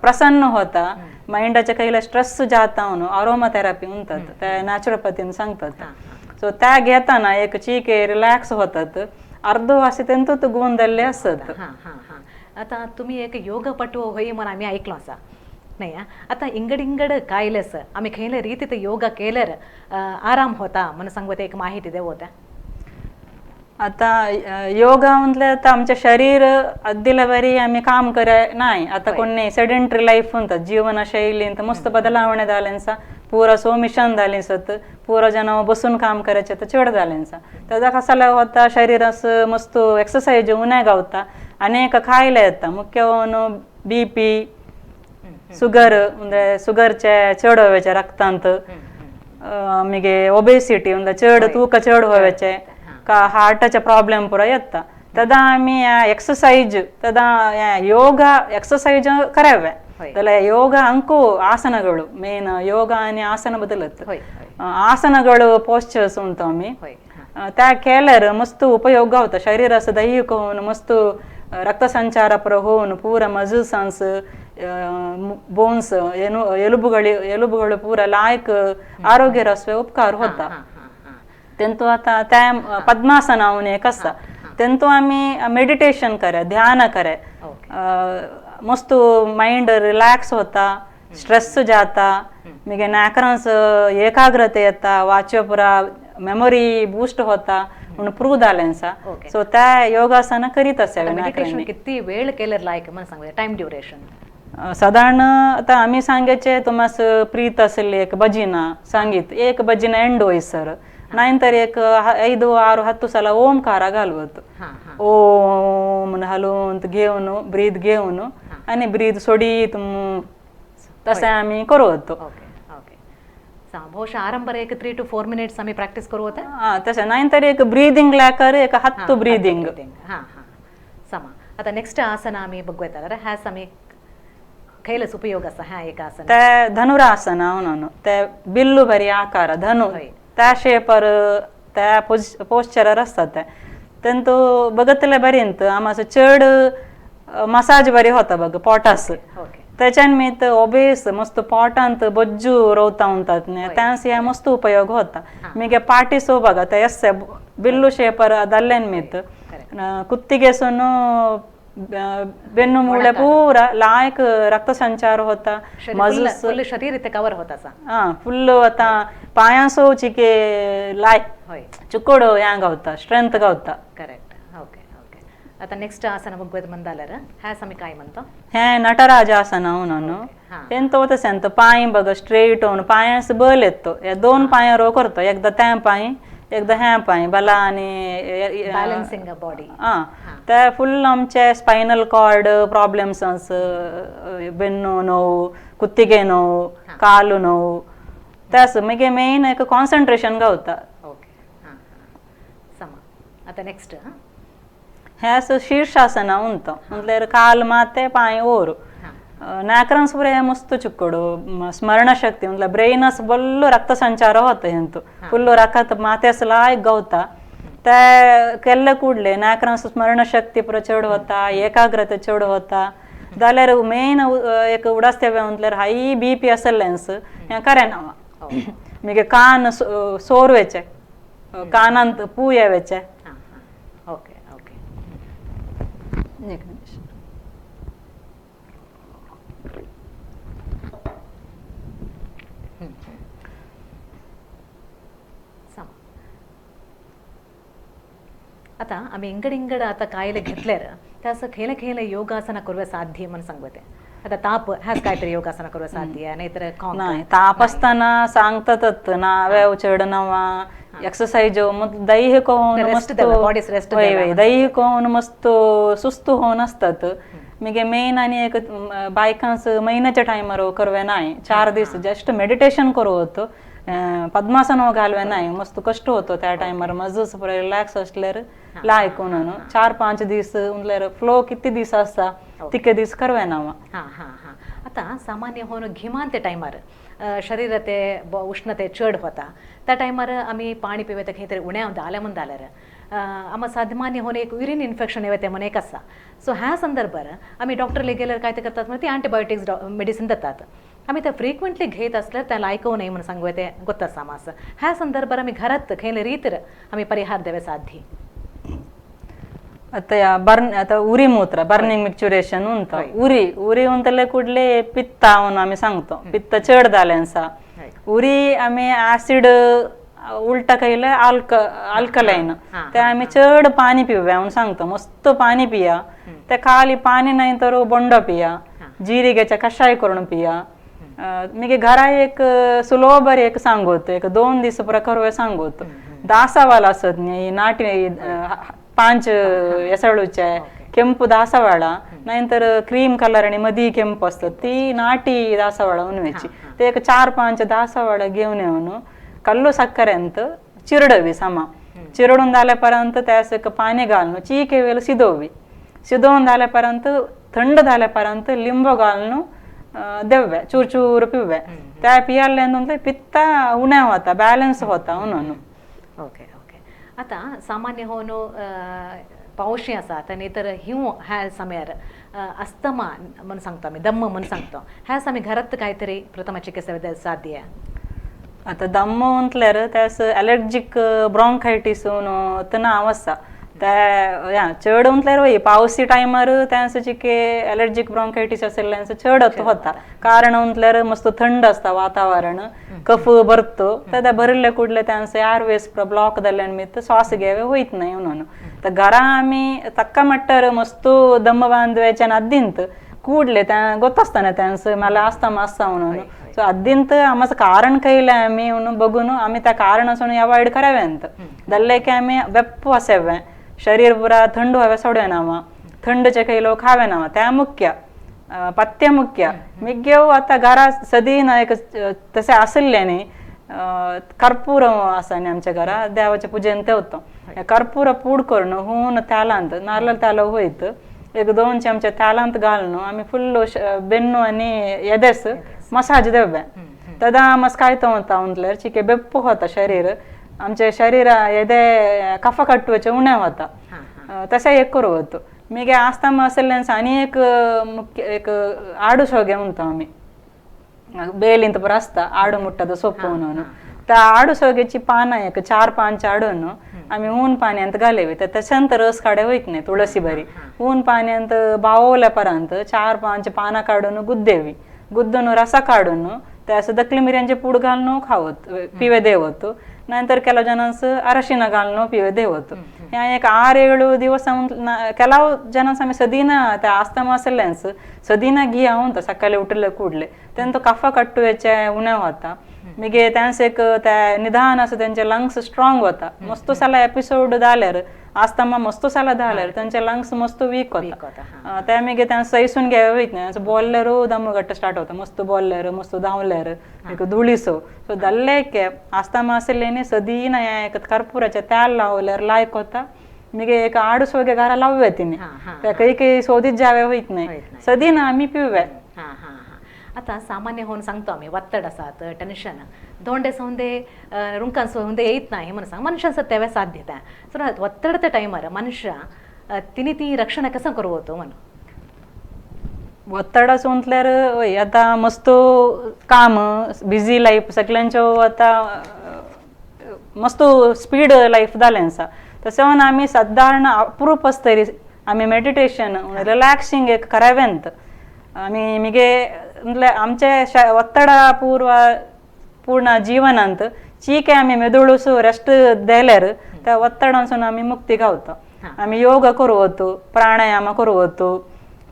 [SPEAKER 2] प्रसन्न होता. माइंडाच्या काही स्ट्रेस जाता म्हणून अरोमा थेरपी म्हणतात ते नॅचरोपॅथीन सांगतात. सो त्या घेताना एक चिके रिलॅक्स होतात. अर्ध असे तेंतूत गुण दिल्ले असतात.
[SPEAKER 1] आता तुम्ही एक योगपटू होई म्हणून आम्ही ऐकलो असा नाही. आता इंगड कायलेस आम्ही खयले रीतीत योगा केल्यार आराम होता म्हणून सांगते एक माहिती देव होत्या.
[SPEAKER 2] आता योगा म्हटलं तर आमचे शरीर अगदीला बरी आम्ही काम करे नाही. आता कोणी सेडेंटरी लाईफ म्हणतात जीवनशैलींत मस्त बदलावणे झाल्यांचा पुरा सोमिशन जालेसत पुरा जन बसून काम करायचे तर चढ जालेंसा त्याचा कसाला होता शरीरास मस्त एक्सरसाइज उन्हे गावता अनेक खायला येता मुख्य BP शुगर म्हणजे शुगरचे चढ व्हायचे रक्तांत मिगे ओबेसिटी म्हणजे चढ तूक चढ व्हायचे का हार्टचे प्रॉब्लेम पुरा येता तदा आम्ही एक्सरसाइज तदा योगा एक्सरसाइज करावे त्याला ಯೋಗ ಅಂಕು ಆಸನಗಳು ಮೇನ್ ಯೋಗ आणि आसन बदलत आसनಗಳು पोस्चर्स उंट आम्ही त्या केल्यार मस्त उपयोग गावता शरीरास दैहिक होऊन मस्त रक्तसंचार पुर होऊन पूरा मजल्सांस बोन्स एलुबुಗಳು पूरा लायक आरोग्य रस्वे उपकार होता तेंतु आता त्या पद्मासनावून एक असा तेंतु आम्ही मेडिटेशन करे ध्यान करे मस्त माइंड रिलॅक्स होता स्ट्रेस जाता मिगे नाकरांस एकाग्रते येता वाच्यपुरा मेमोरी बूस्ट होता म्हणून प्रूव्ह जालेंसा सो त्या योगासन करीत असावे
[SPEAKER 1] मेडिटेशन किती वेळ केल्यार लायक मला सांगा टाइम ड्युरेशन
[SPEAKER 2] साधारण आता आम्ही सांगायचे तुम्हास प्रीत असले एक भजिना सांगित एक भजिना एंड होईसर नाहीतर एक 5, 6, 10 सಲ ಓಂಕಾರ घालवत ओम हलवून घेऊन ब्रीद घेऊन आणि ब्रीद सोडीत तसे आम्ही करवतो
[SPEAKER 1] बहुशः आरंभर एक 3 to 4 मिनिट्स आम्ही प्रॅक्टिस करू होता
[SPEAKER 2] तसे नाहीतर एक ब्रीदिंग लॅकर एक 10 ब्रीदिंग
[SPEAKER 1] समा आता नेक्स्ट आसन आम्ही बघूया ह्यास आम्ही खैलस उपयोग असा ह्या एक आसन
[SPEAKER 2] त्या धनुरासन म्हणून त्या बिल्लू भरी आकार धनु त्या शेपर त्या पोस्चर असतात तेंतु बघतले बरेंत आमास चढ मसाज बरी होता बघ पोटास त्याच्यान मी ओबेस मस्त पोटांत बज्जू रोवता उंतात त्यास या मस्त उपयोग होता मिगे पार्टीसो बघा त्या एस्से बिल्लू शेपर दल्लेन मीत कुत्तिಗೆಸುನು ಬೆನ್ನು ಮೂಳೆ ಪೂರ ಲಾಯಕ್ ರಕ್ತ ಸಂಚಾರ होता मजल्स
[SPEAKER 1] फुल शरीर इथे कवर होता
[SPEAKER 2] फुल आता पायांसो चिके लाय चुकोडो यांग होता स्ट्रेंथ गावता
[SPEAKER 1] करेक्ट ओके ओके आता नेक्स्ट आसन बघूयात मंदालर ह्यास आम्ही काय म्हणतो
[SPEAKER 2] हे नटराज आसन म्हणून ಎಂತ होतस ಅಂತ पाय बघ स्ट्रेट होऊन पायांस बल येतो या 2 पायां रो करतो एकदा त्या पाय एकदा ह्या पाय बला आणि
[SPEAKER 1] बॅलन्सिंग बॉडी
[SPEAKER 2] त्या फुल आमचे स्पायनल कॉर्ड प्रॉब्लेम्स बेन्नु ನೋವು कुत्तिगे ನೋವು कालू ನೋವು त्यास मगे मेन एक कॉन्सन्ट्रेशन गावता
[SPEAKER 1] ओके समा आता नेक्स्ट
[SPEAKER 2] ह्यास शीर्षासन उंट म्हटल्यार काल माते पाय ओर नाकरांस पुरे मस्त चुक्कोಡು स्मरण शक्ती म्हटल्यार ब्रेनस बल्लो रक्त संचार होता हेंतु फुल्लो रक्त मातेस लायक गावता त्या केल्ले कुडले नाकरांस स्मरण शक्ती पुरो चड होता एकाग्रते चड होता जाल्यार मेन एक उडास्तेवे म्हटल्यार हाय BP असलेंस हें करेना मिगे कान सोरवेचे कानांत पू येवेचे
[SPEAKER 1] ओके ओके
[SPEAKER 2] एक निमिष
[SPEAKER 1] आता आम्ही इंगड आता कायले घेतल्यार त्या असं खेळ योगासना करूया साध्य म्हणून सांगते आता ताप ह्याच काहीतरी योगासना करूया साध्य नाहीतर
[SPEAKER 2] नाही ताप असताना सांगतातच नावे चढणवा एक्सरसाइज मग दैहिक होऊन मस्त
[SPEAKER 1] बॉडीस रेस्ट
[SPEAKER 2] दैहिक होऊन मस्त सुस्त होऊन असतात मिगे मेन आणि एक बायकांस महिन्याच्या टायमार करवे नाही 4 दिवस जस्ट मेडिटेशन करू होतो पद्मासन घालवे नाही मस्त कष्ट होतो त्या टायमार मजस पुरे रिलॅक्स असल्यार लायक म्हणून 4-5 दिवस उरल्यार फ्लो किती दिवस असता तिके दिवस करवे ना
[SPEAKER 1] आता सामान्य होऊन घिमान ते टायमार शरीराते उष्णते चढ होता त्या टायमार आम्ही पाणी पिवे तर खंय तरी उण्या आल्या म्हण जाल्यार आम्हाला सामान्य होऊन एक युरिन इन्फेक्शन येते म्हणून एक असा सो ह्या संदर्भात आम्ही डॉक्टरले गेल्यार काय ते करतात म्हणजे ती अँटीबायोटिक्स मेडिसिन देतात आम्ही ते फ्रिक्वेंटली घेत असल्यार त्याला ऐकू नये म्हणून सांगू ते ಗೊತ್ತಾ मास ह्या संदर्भात आम्ही घरात खंय रीतीर आम्ही परिहार देवे साध्य
[SPEAKER 2] आता उरी मूत्र बर्निंग मिक्चुरेशन उंट उरी उंतले कुडले पित्त म्हणून आम्ही सांगतो पित्त चढ जालेंसा उरी आम्ही ऍसिड उलटा खायले अल्कलाइन ते आम्ही चढ पाणी पिऊया म्हणून सांगतो मस्त पाणी पिया ते खाली पाणी नाही तर बोंड पिया जिरिगेचा कषाय करून पिया मिगे घरा एक सुलोबर एक सांगोत एक 2 दिवस प्रकार सांगोत दासावाला असत नाही नाटी 5 ಎಸಳುचे ಕೆಂಪು ದಾಸವಾಳ नंतर क्रीम कलर आणि मधी ಕೆಂಪು असतात ती नाटी दासवाळ उनवायची ते एक 4-5 दासवाळ घेऊन येऊन कल्लू सक्करेंत चिरडवी समा चिरडून झाल्यापर्यंत त्यास एक पाणी घालणं चीके वेळ शिजवून झाल्यापर्यंत थंड झाल्यापर्यंत लिंबू घालणं देव्या चूर पिव्या त्या पियाल्यानंतर पित्त उण्या होता बॅलन्स होता म्हणून.
[SPEAKER 1] Okay okay. आता सामान्य होऊन पावशी असा आणि तर हिव ह्या समयार अस्तमा म्हणून सांगतो आम्ही दम्म म्हणून सांगतो ह्या समय घरात काहीतरी प्रथम चिकित्सा साध्य आहे.
[SPEAKER 2] आता दम्म म्हटल्यार त्यास अलर्जिक ब्रॉन्कायटिस तना अवस्था त्या चढ म्हटल्यार वय पावसी टायमार त्यांचं चिके अलर्जिक ब्रॉन्कायटिस असेल चढ होता कारण म्हटल्यार मस्त थंड असता वातावरण कफ भरतो त्या भरले कुडले त्यांचे आरवेस ब्लॉक जाल्यानिमित्त श्वास घ्यावे होईत नाही म्हणून तर घरा आम्ही तक्का मट्टर मस्त दम बांधवायच्या अद्दिंत ಕೂಡ್ಲೆ ಗೊತ್ತಾಸ್ತಾನೆ त्यान्स मला अस्थमा असता म्हणून सो अद्दिंत आम्हाचं कारण कळलं आम्ही म्हणून बघून आम्ही त्या कारण असून अवॉइड करावे अंत दल्ले की आम्ही बेप्पू असावे शरीर पुरा थंड व्हावे सोडवे नावा थंडचे काही लोक खावे नावा त्या मुख्य पथ्य मुख्य मिग्यव आता घरा सदीन एक तसे असल्याने कर्पूर असाने आमच्या घरा देवाच्या पूजेन ते होतं कर्पूर पूड करणं होऊन त्यालांत नारळ त्याला होईत 1-2 चमचे त्यालांत घालणं आम्ही फुल्ल बेन्नू आणि एदेस मसाज देव्या तदा मस काय तो म्हणता म्हटल्यार चिके बेप्पू होता शरीर आमचे शरीर एदे कफ कट्टुवचे उणे होता तसे एक करू होतो मी आस्थमा असल्यान आणि एक आडू शोगे म्हणतो आम्ही बेलिंत पर असता आडू मुट्टाದ ಸೊಪ್ಪು म्हणून त्या आडू सोग्याची पानं एक 4-5 आडून आम्ही ऊन पाण्यात घालेवी तर त्याच्यानंत रस काढे होईत नाही तुळसी बरी ऊन पाण्यात बावल्यापर्यंत 4-5 पानं काढून गुद्देवी गुद्दून रसा काढून त्या असं दखली मिऱ्यांचे पूड घालणं खावत पिवे देवतो नंतर केला जनांचं अरशिना घालणं पिवे देवतो ह्या एक 6-7 दिवस केलाव जनांस आम्ही सदीना त्या आस्थमा असल्यांस सदीना घी आहोत सकाळी उठले कुडले त्यांना कफा कट्टुवेचे उणे होता मिगे त्यांस एक त्या निदान असं त्यांचे लंग्स स्ट्रॉंग होता मस्त साला एपिसोड झाल्यार आस्थमा मस्त साला झाल्यार त्यांचे लंग्स मस्त वीक होता त्या मिगे त्यांना सैसून घ्यावे होईत नाही असं बोलल्यार दम गट्ट स्टार्ट होता मस्त बोलल्यार मस्त धावल्यार एक धुळीसो सो दल्ले के आस्थमा असलेने सदीन एक कर्पुराच्या त्याल लावल्यार लायक होता मिगे एक आडूस वगैरे घरा लावूया तिने त्या काही शोधित जावे होईत नाही सदीन आम्ही पिव्या.
[SPEAKER 1] आता सामान्य होऊन सांगतो आम्ही वत्तड असात टेन्शन दोंडे सौंदे रुंकान सौंदे येत नाही म्हणून सांग मनुष्यांचं तेव्हा साध्यता सो वत्तडच्या टायमार मनुष्य तिने ती रक्षण कसं करू होतो म्हणून
[SPEAKER 2] ಒತ್ತಡ म्हटल्यार आता मस्त काम बिझी लाईफ सगळ्यांच्या आता मस्त स्पीड लाईफ जालें आसा तशें आमी साधारण अप्रूप तरी आमी मेडिटेशन रिलॅक्सिंग एक करावेंत आमी मिगे म्हटल्यार आमचे ಒತ್ತಡ पूर्ण जीवनांत चीके आमी मेदुळूस रेस्ट देल्यार त्या ಒತ್ತಡांसून आमी मुक्ती गावता आमी योग करू होतो प्राणायाम करू होतो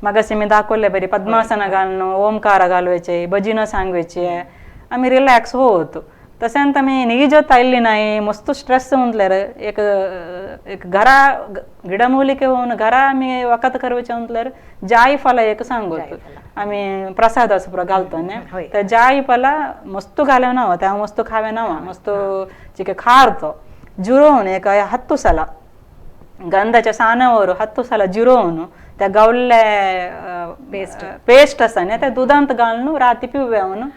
[SPEAKER 2] मगाशी मी दाखवले बरी पद्मासन घालणं ओमकार घालवायचे भजन सांगवायचे आम्ही रिलॅक्स होतो तसेंत आम्ही निजत आयल्ली नाही मस्त स्ट्रेस म्हटल्यार एक घरा गिडमूलिके होऊन घरा आम्ही वखत करवायचे म्हटल्यार जाई फला एक सांगतो आम्ही प्रसाद असं घालतो न्ही त्या जाई फला मस्त घालव नावा त्या मस्त खावे नावा मस्त चिके खारतो जुरोवन एक 10 साला गंधाच्या सानावर 10 साला जिरोवन त्या गावल्ले पेस्ट असा न्ही त्या दुधांत घालून राती पिव्या म्हणून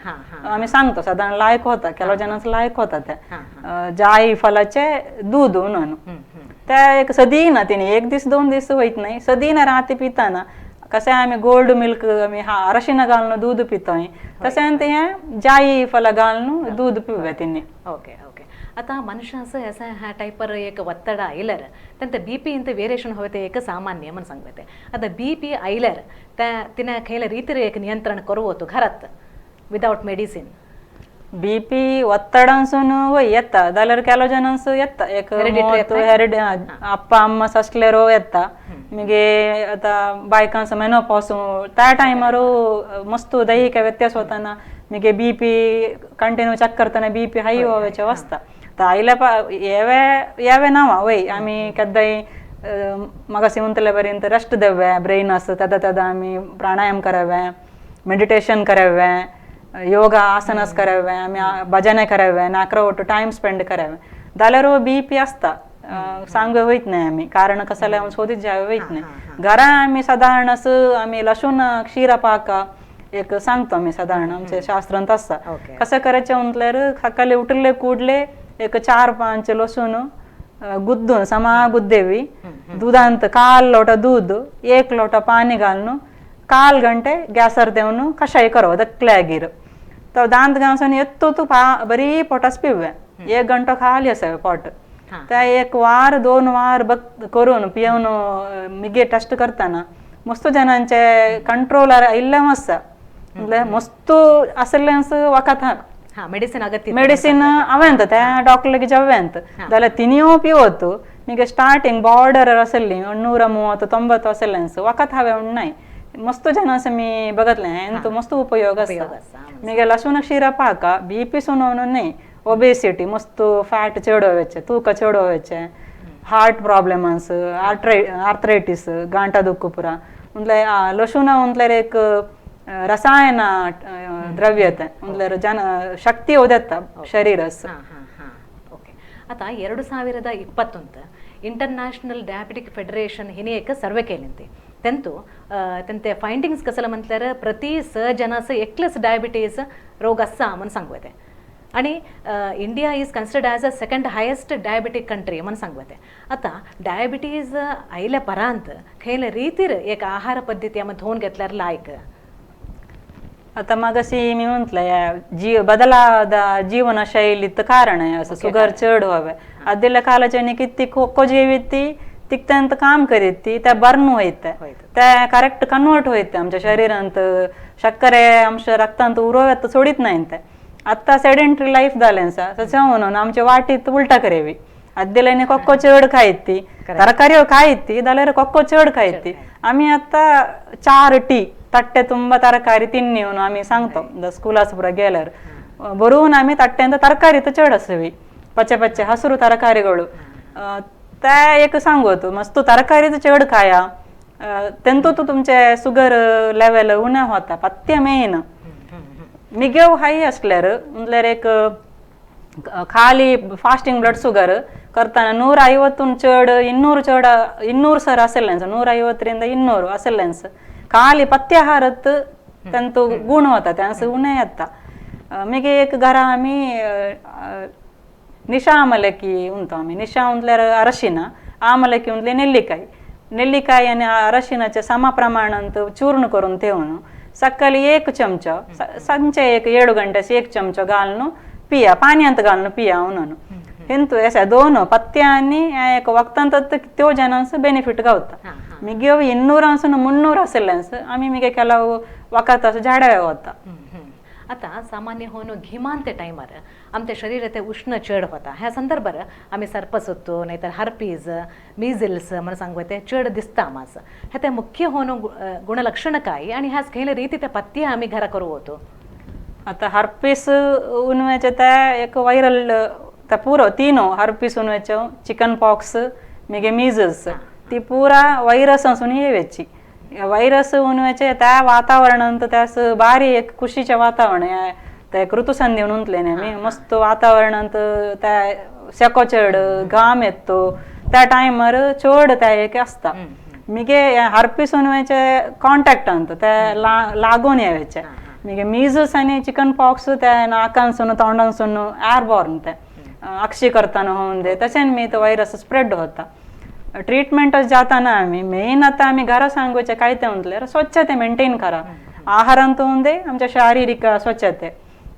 [SPEAKER 2] आम्ही सांगतो साधारण लायक होता केलो जनांस लायक होता त्या जाई फलाचे दूध म्हणून त्या एक सदीना तिने 1 दिवस 2 दिवस वयत नाही सदीना राती पिताना कसे आम्ही गोल्ड मिल्क आम्ही अरशिना घालून दूध पितोय तशें ते जाई फला घालून दूध पिव्या तिने.
[SPEAKER 1] Okay okay. आता मनुष्याचं असं ह्या टाईपर एक ಒತ್ತಡ आयल्यार त्यांचं BP इंत वेरिएशन होते ते एक सामान्य म्हणून सांगते आता BP आयल्यार त्या तिने खैल्या रीतीर एक नियंत्रण करू होतो घरात विदाउट मेडिसिन
[SPEAKER 2] BP ಒತ್ತಡांसून येता जाल्यार केलो जनांस येता एक अप्पा अम्मा ससलेरो येता मिगे आता बायकांस मेनोपॉज त्या टायमार मस्त दैहिक व्यत्यास होताना मिगे बीपी कंटिन्यू चेक करताना बीपी हाई व्हायचे वसता तर आईला यावे नावा वय आम्ही कदाई मगाशी म्हणतल्यापर्यंत रेस्ट देवे ब्रेन असं त्यादा आम्ही प्राणायाम करावे मेडिटेशन करावे योगा आसनास करावे आम्ही भजने करावे नाकरवट टाइम स्पेंड करावे जाल्यार बीपी असता सांगवे वयत नाही आम्ही कारण कसाला शोधित जावे वयत नाही घरा आम्ही साधारण असं आम्ही लसूण क्षीरपाक एक सांगतो आम्ही साधारण आमचे शास्त्रांत असता कसं करायचं म्हटल्यार सकाळी उठले कूडले एक 4-5 लसूण गुद्दून समा गुद्देवी दुधांत काल लोटा दूध 1 लोटा पाणी घालून काल गंटे गॅसर देवन कषाय करव दक्ल्यागीर तो दांत घासून येतो तू बरी पोटास पिवे 1 घंटो खाली असावे पोट त्या 1 वार 2 वार बघ करून पिवन मिगे टेस्ट करताना मस्त जनांचे कंट्रोलर इल्ले मस्सा मस्त असलेंस वखत मेडिसिन अवेंत त्या डॉक्टरಗೆ ಜವೆಂತ ದಲ ತಿನಿಯೋ ಪಿವತ್ತು ಮಿಗೆ ಸ್ಟಾರ್ಟಿಂಗ್ ಬಾರ್ಡರ್ असली 130-90 असलेंस वखत हवे नाही मस्त जनास मी बघतले ಎಂತ मस्त उपयोग असता मिगे लसूण क्षीर पाक बीपी सुनवून नाही ओबेसिटी मस्त फॅट चढवायचे तूक चढवायचे हार्ट प्रॉब्लेम्स आर्थरायटिस गांठा दुखू पुरा म्हणजे लसूण म्हटल्यार एक रसायन द्रव्यते म्हटल्यार शक्ती होता शरीरस
[SPEAKER 1] ओके आता 2020 इंटरनॅशनल डायबिटिक फेडरेशन हिने एक सर्वे केली त्यांचे फाइंडिंग्स कसं म्हटल्यार प्रति 100 जनास एकलच डायबिटीज रोग असा म्हणून सांगवते आणि India is considered as a second highest diabetic country म्हणून सांगवते आता डायबिटीज आयल्या परांत खैल रीतीर एक आहार पद्धती आम्ही धोन घेतल्यार लायक
[SPEAKER 2] आता मगाशी मी म्हटलं बदलाದ ಜೀವನ ಶೈಲಿत कारण आहे असं शुगर चढ व्हावे आदिल्या कालाच्याने किती खोको जेविती तिकत्यांत काम करीत त्या बर्न होईत त्या करेक्ट कन्वर्ट होईत आमच्या शरीरांत शक्करे अंश रक्तांत उरवत सोडित नाही ते आता सेडेंटरी लाईफ जालेंसा त्याच्या म्हणून आमच्या वाटीत उलटा करेवी आदिल्याने कोक्को चढ खायती तरकारी खायती जाल्यार कोक्को चढ खायती आम्ही आता 4 टी तट्टे ತುಂಬಾ ತರಕಾರಿ ತಿನ್ನಿವನು ಆಮಿ सांगतो ಸ್ಕೂಲಾಸ್ ಪುರ गेल्यार ಬರುವನ್ ಆಮಿ ತಟ್ಟೆಂತ ತರಕಾರಿ त चढ असवी पचे पचे हसरू तरकारीಗಳು त्या एक सांगतो मस्त तरकारी त चढ खाया तेंतो तू तुमचे शुगर लेवल उणे होता पथ्य मेन मिगेव हाई असल्यार म्हटल्यार एक खाली फास्टिंग ब्लड शुगर करताना 150 चढ 200 सर असेलेंस 150 ರಿಂದ 200 असेलेंस खाली पथ्याहारात त्यांतो गुण होता त्यांचं उणे येता मिगे एक घरा आम्ही निशा आमलकी उंतो आम्ही निशा उंतल्यार अरशिना आमलकी उंतले नेल्लिकाय आणि अरशिनाचे सम प्रमाणांत चूर्ण करून ठेवून सकाळी 1 चमचो संचे 7 घंटेस 1 चमचो घालून पिया पाण्यात घालून पिया म्हणून हिंतू अशा 2 पथ्यांनी एक वक्तांत त्यो जनांचं बेनिफिट गावता मिगे 200-300 असलेंस आम्ही मिगे केला वखत असं झाडावे होता
[SPEAKER 1] आता सामान्य होऊन घिमांत टायमार आमच्या शरीरात उष्ण चढ होता ह्या संदर्भात आम्ही सर्पसुत्तो नाहीतर हर्पीज मीझल्स म्हणून सांगते चढ दिसता आम्हास ह्या त्या मुख्य होऊन गुणलक्षण काय आणि ह्याच काही रीती त्या पथ्य आम्ही घरा करू होतो
[SPEAKER 2] आता हर्पीस उन्हाचे त्या एक व्हायरल त्या पुरो तीनो हर्पीस उन्हाचे चिकन पॉक्स मिगे मीझल्स ती पुरा व्हायरस असून येवेची व्हायरस उन्हाचे त्या वातावरणांत त्यास बारी एक खुशीचे वातावरण त्या एक ऋतुसंधी म्हणून मी मस्त वातावरणांत त्या शेको चढ घाम येतो त्या टायमार चढ त्या एक असता मिगे हर्पीस उन्हाचे कॉन्टॅक्टांत त्या लागून येवेचे मिगे मीझल्स आणि चिकन पॉक्स त्या नाकांसून तोंडांसून एअरबॉर्न ते अक्षी करताना होऊन दे तशें मी तो व्हायरस स्प्रेड होता ट्रीटमेंट जाताना आम्ही मेन आता आम्ही घरा सांगोचे काय ते म्हटल्यार स्वच्छते मेंटेन करा आहारांत होऊन आमच्या शारीरिक स्वच्छते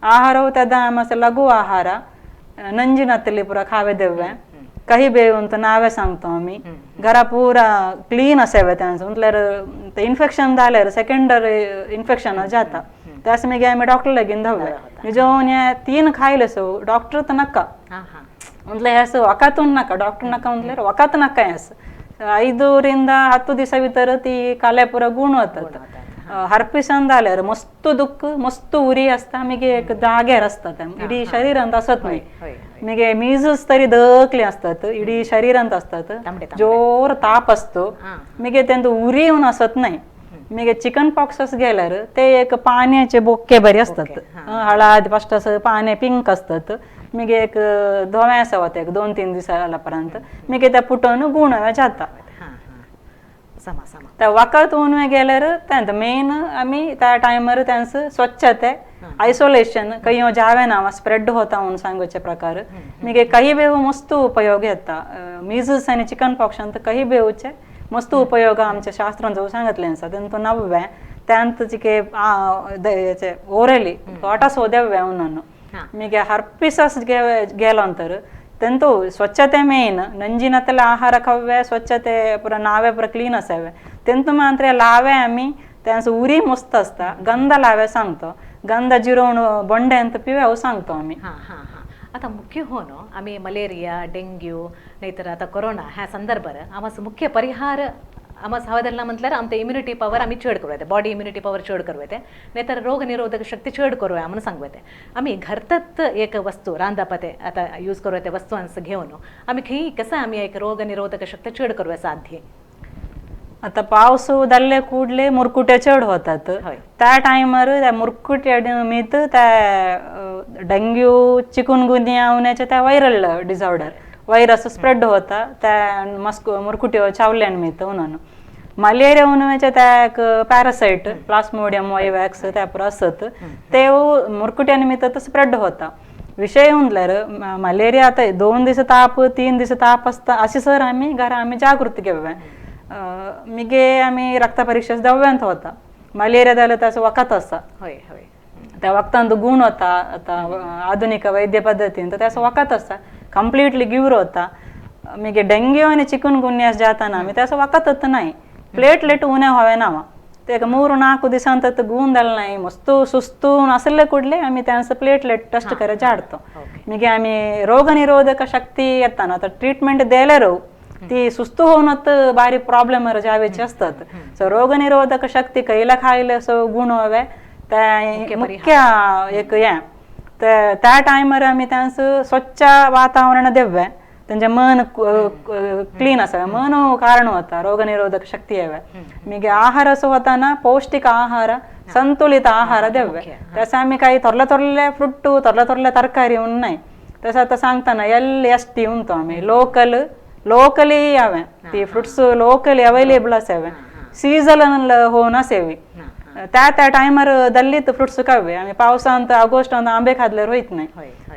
[SPEAKER 2] आहार त्यादा आमचं लघु आहार नंजिनतली पुरा खावे देवे काही बेवंत नावे सांगतो आम्ही घरा पुरा क्लीन असावे त्यांचं म्हटल्यार ते इन्फेक्शन जाल्यार सेकंडरी इन्फेक्शन जाता त्यास मी आम्ही डॉक्टरला घेऊन धावले मी जेवण 3 खायले सो डॉक्टर तर नका म्हटलं हे असं वकातून नका डॉक्टर नका म्हटल्यार वकात नका हे असं 5 ರಿಂದ 10 दिवसा भितर ती काल्या पुरा गुण होतात हर्पिसान जाल्यार मस्त दुख मस्त उरी असता मिगे एक जाग्यार असतात इडी शरीरांत असत नाही मिगे मीजच तरी दकले असतात इडी शरीरांत असतात जोर ताप असतो मिगे त्यांचं उरी येऊन असत नाही मिगे चिकन पॉक्स गेल्यार ते एक पाण्याचे बोके बरे असतात हळद फस्ट असं पाणी पिंक असतात मिगे एक धोवे असा होता एक 2-3 दिसापर्यंत मिगे त्या फुटून गुणव्या जाता त्या वखत उन्वे गेल्यार त्यांत मेन आम्ही त्या टायमार त्यांचं स्वच्छते आयसोलेशन काही जावे ना स्प्रेड होता म्हणून सांगचे प्रकार मिगे काही बेव मस्त उपयोग येता मीजल्स आणि चिकन पॉक्स काही बेवचे मस्त उपयोग आमच्या शास्त्रांत सांगितले आसा त्यांचं नव्वे त्यांत चिके ओरली तोटा सोदेव्या म्हणून मिगे हर्पिसस गेलो अंतर तेंतो स्वच्छते मेन ನಂಜಿನತ್ತಲ ಆಹಾರ ಖವ್ವೆ ಸ್ವಚ್ಛತೆ ಪುರ ನಾವೇ ಪುರ ಕ್ಲೀನ್ ಅಸಾವೆ तेंतु मात्र लावे आम्ही त्यांचं उरी मस्त असता गंध लावे सांगतो गंध जिरवून बोंडे अंत पिवे हो सांगतो आम्ही
[SPEAKER 1] आता मुख्य हो नो आम्ही मलेरिया डेंग्यू नाहीतर आता कोरोना ह्या संदर्भात आम्हाला मुख्य परिहार आम्हाला हवादल्ला म्हटल्यार आमचं इम्युनिटी पॉवर आम्ही चड करूया बॉडी इम्युनिटी पॉवर चड करूया नाहीतर रोग निरोधक शक्ती चड करूया म्हणून सांगूया आम्ही घरतच एक वस्तू रांदापते आता यूज करूया त्या वस्तूंचं घेऊन आम्ही खी कसं आम्ही एक रोग निरोधक शक्ती चड करूया साध्य
[SPEAKER 2] आता पाऊस दल्ले कुडले मुरकुटे चढ होतात त्या टायमार त्या मुरकुट्या निमित्त त्या डेंग्यू चिकुनगुनिया होण्याच्या त्या व्हायरल डिसऑर्डर व्हायरस स्प्रेड होता त्या मुरकुट्यो चावल्या निमित्त म्हणून मलेरिया उन्हाच्या त्या एक पॅरासाइट प्लास्मोडियम वायवॅक्स त्या असत ते मुरकुट्या निमित्त स्प्रेड होता विषय म्हणल्यार मलेरिया आता 2 दिवस ताप 3 दिवस ताप असता अशी सर आम्ही घरा आम्ही जागृती घेऊया मिगे आम्ही रक्तपरीक्षा दव्यांत होता मलेरिया जाल्यार त्याचं वखत असा त्या वखतांत गुण होता आता आधुनिक वैद्य पद्धतीन तर त्याचं वखत असा कंप्लीटली गिवर होता मिगे डेंग्यू आणि चिकनगुन्या जाताना आम्ही त्याचं वखतच नाही प्लेटलेट उण्या हवे नावा ते 3-4 दिवसांत गुण जाल नाही मस्त सुस्तून असले कुडले आम्ही त्यांचं प्लेटलेट टेस्ट करे जाडतो मिगे आम्ही रोगनिरोधक शक्ती येताना तर ट्रीटमेंट द्यायला राहू ती सुस्त होऊनच बारीक प्रॉब्लेम जावेचे असतात सो रोगनिरोधक शक्ती कैला खायला सो गुण हवे त्या मुख्य एक हे त्या टायमार आम्ही त्यांचं स्वच्छ वातावरण देव्या त्यांचे मन क्लीन असावे मन कारण होता रोगनिरोधक शक्ती याव्या मिगे आहार असं होता ना पौष्टिक आहार संतुलित आहार देव्या त्याचं आम्ही काही थोरले फ्रूट थोरले तरकारी म्हणून नाही तसं आता सांगताना LST म्हणतो आम्ही लोकली यावे ती फ्रुट्स लोकली अवेलेबल असावे सीझनल होऊन असावी त्या टायमार दल्लीत फ्रुट्स खावे आम्ही पावसांत ऑगस्टांत आंबे खाल्ल्यावर होईत नाही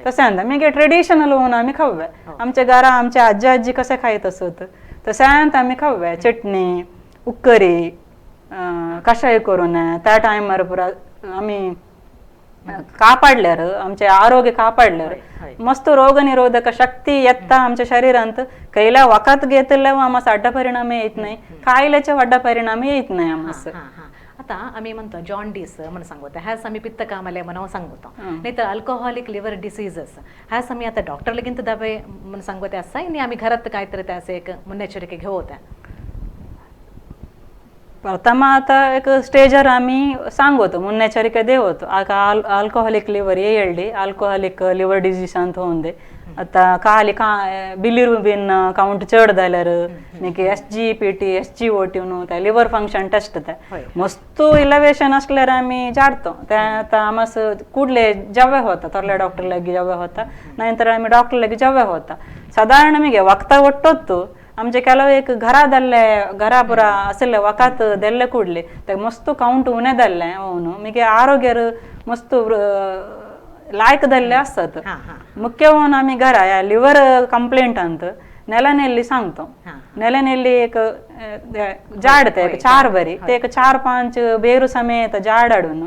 [SPEAKER 2] तसे आणता मी ट्रेडिशनल होऊन आम्ही खावे आमच्या घरा आमच्या आजी कसे खायत असत तशेंत आम्ही खावे चटणी उक्करी कशाय करून त्या टायमार पुरा आम्ही कापाडल्यार आमचे आरोग्य कापाडल्यार मस्त रोगनिरोधक शक्ती येता आमच्या शरीरांत कैला वखत घेतले आम्हाला अड्ड परिणाम येत नाही खायल्याचे अड्ड परिणाम येत नाही आम्हाला
[SPEAKER 1] आता आम्ही म्हणतो जॉन्डिस म्हणून सांगतो ह्याच आम्ही पित्त कामाले म्हणून सांगतो नाही तर अल्कोहोलिक लिव्हर डिसीजेस ह्याच आम्ही आता डॉक्टर लगीन दबे म्हणून सांगतो असं आणि आम्ही घरात काहीतरी त्याचे एक मुन्नेचरिके घेऊ होत्या
[SPEAKER 2] प्रथम आता एक स्टेजर आम्ही सांगतो मुन्नेचरिके देवतो alcoholic liver ALD alcoholic liver disease ಅಂತ होऊन आता खाली बिलिरुबिन काउंट चढ जाल्यार निके SGPT SGOT म्हणून त्या लिव्हर फंक्शन टेस्ट मस्त इलेवेशन असल्यार आम्ही जाडतो त्या आता आमस कुडले जवे होता थोरल्या डॉक्टर लागी जवे होता नाहीतर आम्ही डॉक्टर लागी जवे होता साधारण आम्ही वखता वट्टोत आमचे ಕೆಲವು एक घरा पुरा असले वखत देल्ले कुडले ते मस्त काउंट उणे जाल्ले ಅವನು मिगे आरोग्य मस्त लायक जाल्ले असतात मुख्य होऊन आम्ही घरा या लिव्हर कंप्लेंट अंत नेल्यानेल्ली सांगतो नेल्यानेल्ली एक जाड ते 4 बरी ते एक 4-5 बेरू समेत जाड हाडून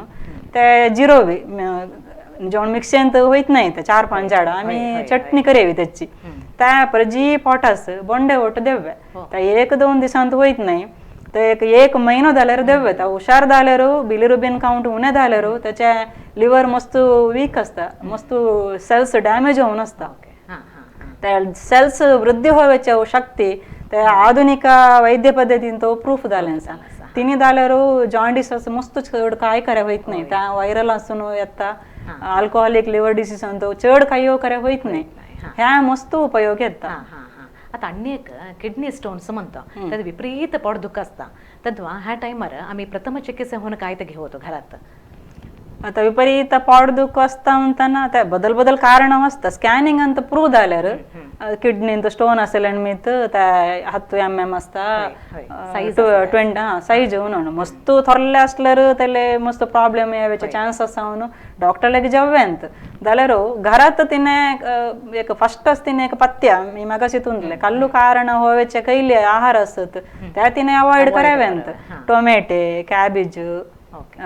[SPEAKER 2] ते जिरोवी जेवण मिक्सेंत होईत नाही ते 4-5 झाड आम्ही चटणी करेवी त्याची त्या जी पोटास बोंडे ओट देव्या त्या 1-2 दिवसांत होईत नाही ते एक महिनो जाल्यार देव्या त्या हुशार जाल्यार बिलिरुबिन काउंट उणे जाल्यार त्याच्या लिव्हर मस्त वीक असता मस्त सेल्स डॅमेज होऊन असता त्या सेल्स वृद्धी होवचे शक्ती त्या आधुनिक वैद्य पद्धतीन तो प्रूफ जालें आसा तिने जाल्यार जॉन्डिस असं मस्त चड काय करा होईत नाही त्या व्हायरल असून येता अल्कोहोलिक लिव्हर डिसीज तो चड काही करा होईत नाही ह्या मस्त उपयोग येता
[SPEAKER 1] आता अन्य एक किडनी स्टोन्स म्हणतो त्यात विपरीत पोटदुख असता तद्वा ह्या टायमार आम्ही प्रथम चिकित्सा होऊन काय ते घेवतो घरात
[SPEAKER 2] आता विपरीत पोटदुख असता म्हणताना त्या बदल कारण असता स्कॅनिंग ಅಂತ ಪ್ರೂವ್ जाल्यार किडनींत स्टोन असेल आणि मीत त्या 10 mm असता 20 साईज म्हणून मस्त थोरले असल्यार त्याले मस्त प्रॉब्लेम यायचे चान्स असा म्हणून डॉक्टरला जेव्हांत जाल्यार घरात तिने एक फस्टच तिने एक पथ्य मी मागाशी तुंतले कल्लू कारण होवेचे कैले आहार असत त्या तिने अवॉइड कराव्यांत टोमॅटे कॅबेज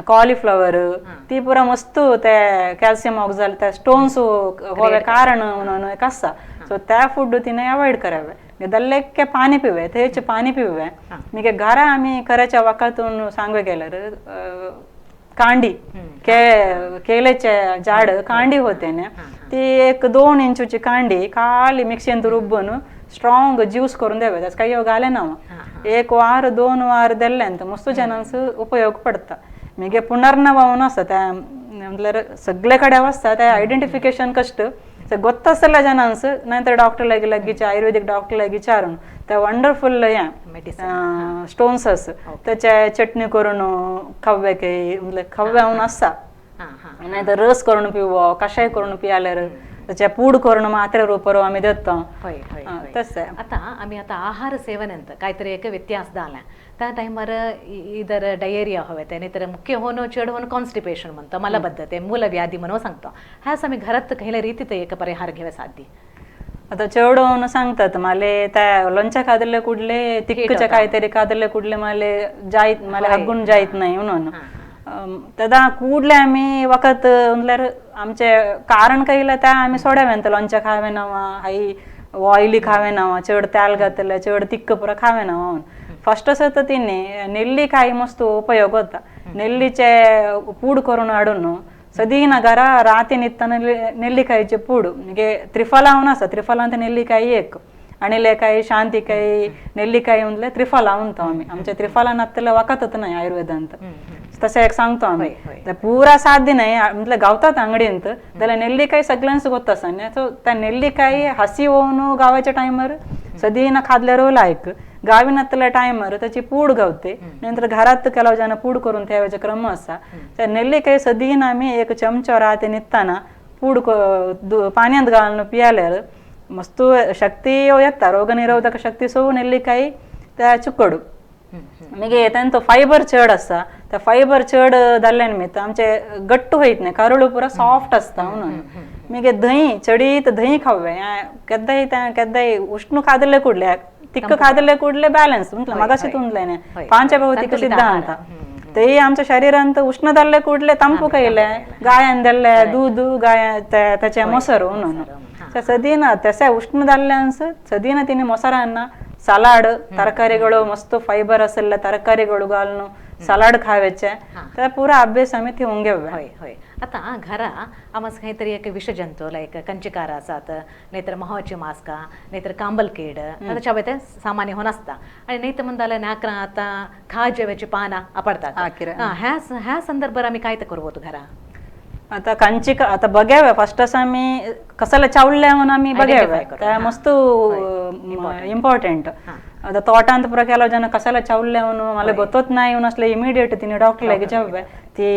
[SPEAKER 2] कॉलीफ्लॉवर ती पुरा मस्त ते कॅल्शियम ऑक्झाल त्या स्टोन्स होवे कारण म्हणून एक असा सो त्या फूड तिने अवॉइड करावे दल्लेके पाणी पिवे तेचे पाणी पिवे मी घरा आम्ही करायच्या वकातून सांगवे गेल्यार कांडी केलेचे झाड कांडी होते ना ती एक 2 इंचूची कांडी खाली मिक्सींत रुब्बून स्ट्रॉंग ज्यूस करून द्यावे त्याच काही घाले ना 1 वार 2 वार दिल्ल्यांत मस्त जनांस उपयोग पडता मिगे पुनर्नवन असता त्या म्हटल्यार सगळे कडेन आसता त्या आयडेंटिफिकेशन कष्ट ಗೊತ್ತಸಲ್ಲ ಜನಾನ್ಸ್ ನಂತರ ಡಾಕ್ಟರ್ ಲಗ್ಗಿಚ್ಚ ಆಯುರ್ವೇದಿಕ್ ಡಾಕ್ಟರ್ विचारून त्या वंडरफुल स्टोन्स त्याच्या चटणी करून खव्वे काही खव्वे होऊन असता नाहीतर रस करून पिवो कषाय करून पियाल्यार त्याच्या पूड करून मात्रे रूपारो आम्ही देतो तसे
[SPEAKER 1] आता आम्ही आता आहार सेवनांत काहीतरी एक व्यत्यास झाला त्या टायमार इधर डायरिया हवे नाहीतर मुख्य होणं चढ होणं कॉन्स्टिपेशन म्हणतो मलबद्धते मूलव्याधी म्हणून सांगतो ह्याच आम्ही घरात खयल्या रीतीत एक परिहार घेवे साध्य
[SPEAKER 2] आता चढ होऊन सांगतात माले त्या लोणच्या खादले कुडले तिखच्या काहीतरी खादले कुडले माले जायत मला हगून जायत नाही म्हणून तदा कुडले आम्ही वखत म्हणल्यार आमचे कारण कहिला त्या आम्ही सोडाव्यांत लोणच्या खावे नावा हाई ऑइली खावे नावा चड तेल घातले चड तिक्क पुरा खावे नावा फर्स्ट असत तिने नेल्लिकाई मस्त उपयोग होता नेल्लीचे पूड करून हाडून सदीन घरा राती नित्ताना नेल्लिकाईचे पूड म्हणजे त्रिफला म्हणून असता त्रिफलांत नेल्लिकाई एक आणि लेकाई शांतिकाई नेल्लिकाई म्हणले त्रिफला म्हणतो आम्ही आमच्या त्रिफला नातले वखतच नाही आयुर्वेदांत तसे एक सांगतो आम्ही पुरा साध्य नाही म्हटलं गावतात अंगडींत त्याला नेल्लिकाई सगळ्यांच गोत असा सो त्या नेल्लिकाई हसी होऊन गावाच्या टायमार सदीन खादल्यारो लायक गावीनातल्या टायमार त्याची पूड गावते नंतर घरात केला जण पूड करून ठेवायचे क्रम असा त्या नेल्लिकाई सदीन आम्ही 1 चमचो राहते निघताना पूड पाण्यात घालून पियाल्यार मस्त शक्ती येता रोगनिरोधक शक्ती सो नेल्लिकाई त्या चुकडू मिगे त्यांचं फायबर चड असता त्या फायबर चड जाल्ल्या निमित्त आमचे गट्टू होईत नाही करुळू पुरा सॉफ्ट असता म्हणून मिगे दही चडीत दही खावे केद्दाई उष्ण खादले कुडले तिक्क खादले कुडले बॅलन्स म्हटलं मगाशी तुंदले पांचभौतिक सिद्धांत ते आमच्या शरीरांत उष्ण जाल्ले कुडले तंपू खायले गायान दिल्ले दूध गाय त्याचे मोसर म्हणून सदीन तसे उष्ण जाल्ल्यांस सदीन तिने मोसरांना ಸಲಾಡ್ ತರಕಾರಿಗಳು ಮಸ್ತ್ ಫೈಬರ್ ಅಸಲ್ಲ ತರಕಾರಿಗಳು ಗಾಲ್ನು ಸಲಾಡ್ खावेचे तर पुरा अभ्यास आम्ही ठेवून घेऊया
[SPEAKER 1] होय होय आता घरा आम्हाला काहीतरी एक विषजंतू लाईक कंचकार असतात नाहीतर महावाची मास्का नाहीतर कांबलकीड त्याच्या ते सामान्य होऊन असता आणि नाही तर म्हणताला नाकरा आता खा जेवायची पाना आपडतात ह्या संदर्भात आम्ही काय तर करू घरा
[SPEAKER 2] आता कांचिक आता बघाव्या फर्स्ट असं आम्ही कसाला चावल्या म्हणून आम्ही बघाव्या त्या मस्त इम्पॉर्टंट आता तोटांत पुरा केला जन कसाला चावल्या म्हणून मला गोतच नाही म्हणून असले इमिडिएट तिने डॉक्टरला विचारव्या ती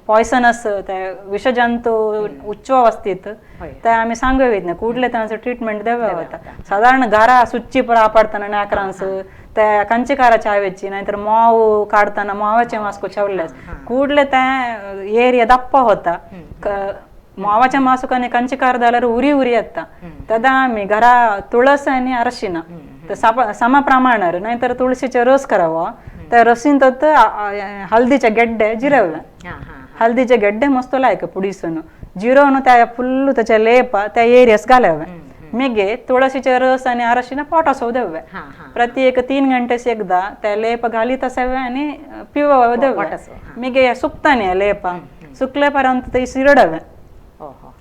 [SPEAKER 2] पॉयसनस त्या विषजंतू उच्च अवस्थेत त्या आम्ही सांगूया ना कुठले त्यांचं ट्रीटमेंट द्यावा होता साधारण घरा सुच्ची पुरा आपडताना नाकरांस त्या कंचकाराच्या हवेची नाहीतर माव काढताना मावाचे मास्को छावल्यास कुठले त्या एरिया दप्पा होता मावाच्या मासुकाने कंचकार जाल्यार उरी उरी येता तदा आम्ही घरा तुळस आणि अरशिना तर सम प्रमाणावर नाहीतर तुळशीचे रस करावा त्या रसीन तर हल्दीच्या गेड्डे जिरवल्या हल्दीचे गेड्डे मस्त लायक पुडीसून जिरवून त्या फुल्ल त्याच्या लेपा त्या एरियास घालाव्या मिगे तुळशीचे रस आणि अरशिना पोटासो देव्या प्रति एक 3 घंटेस एकदा त्या लेप घालीत असाव्या आणि पिवा देव्या मिगे सुकताना लेपा सुकल्यापर्यंत ते शिरडाव्या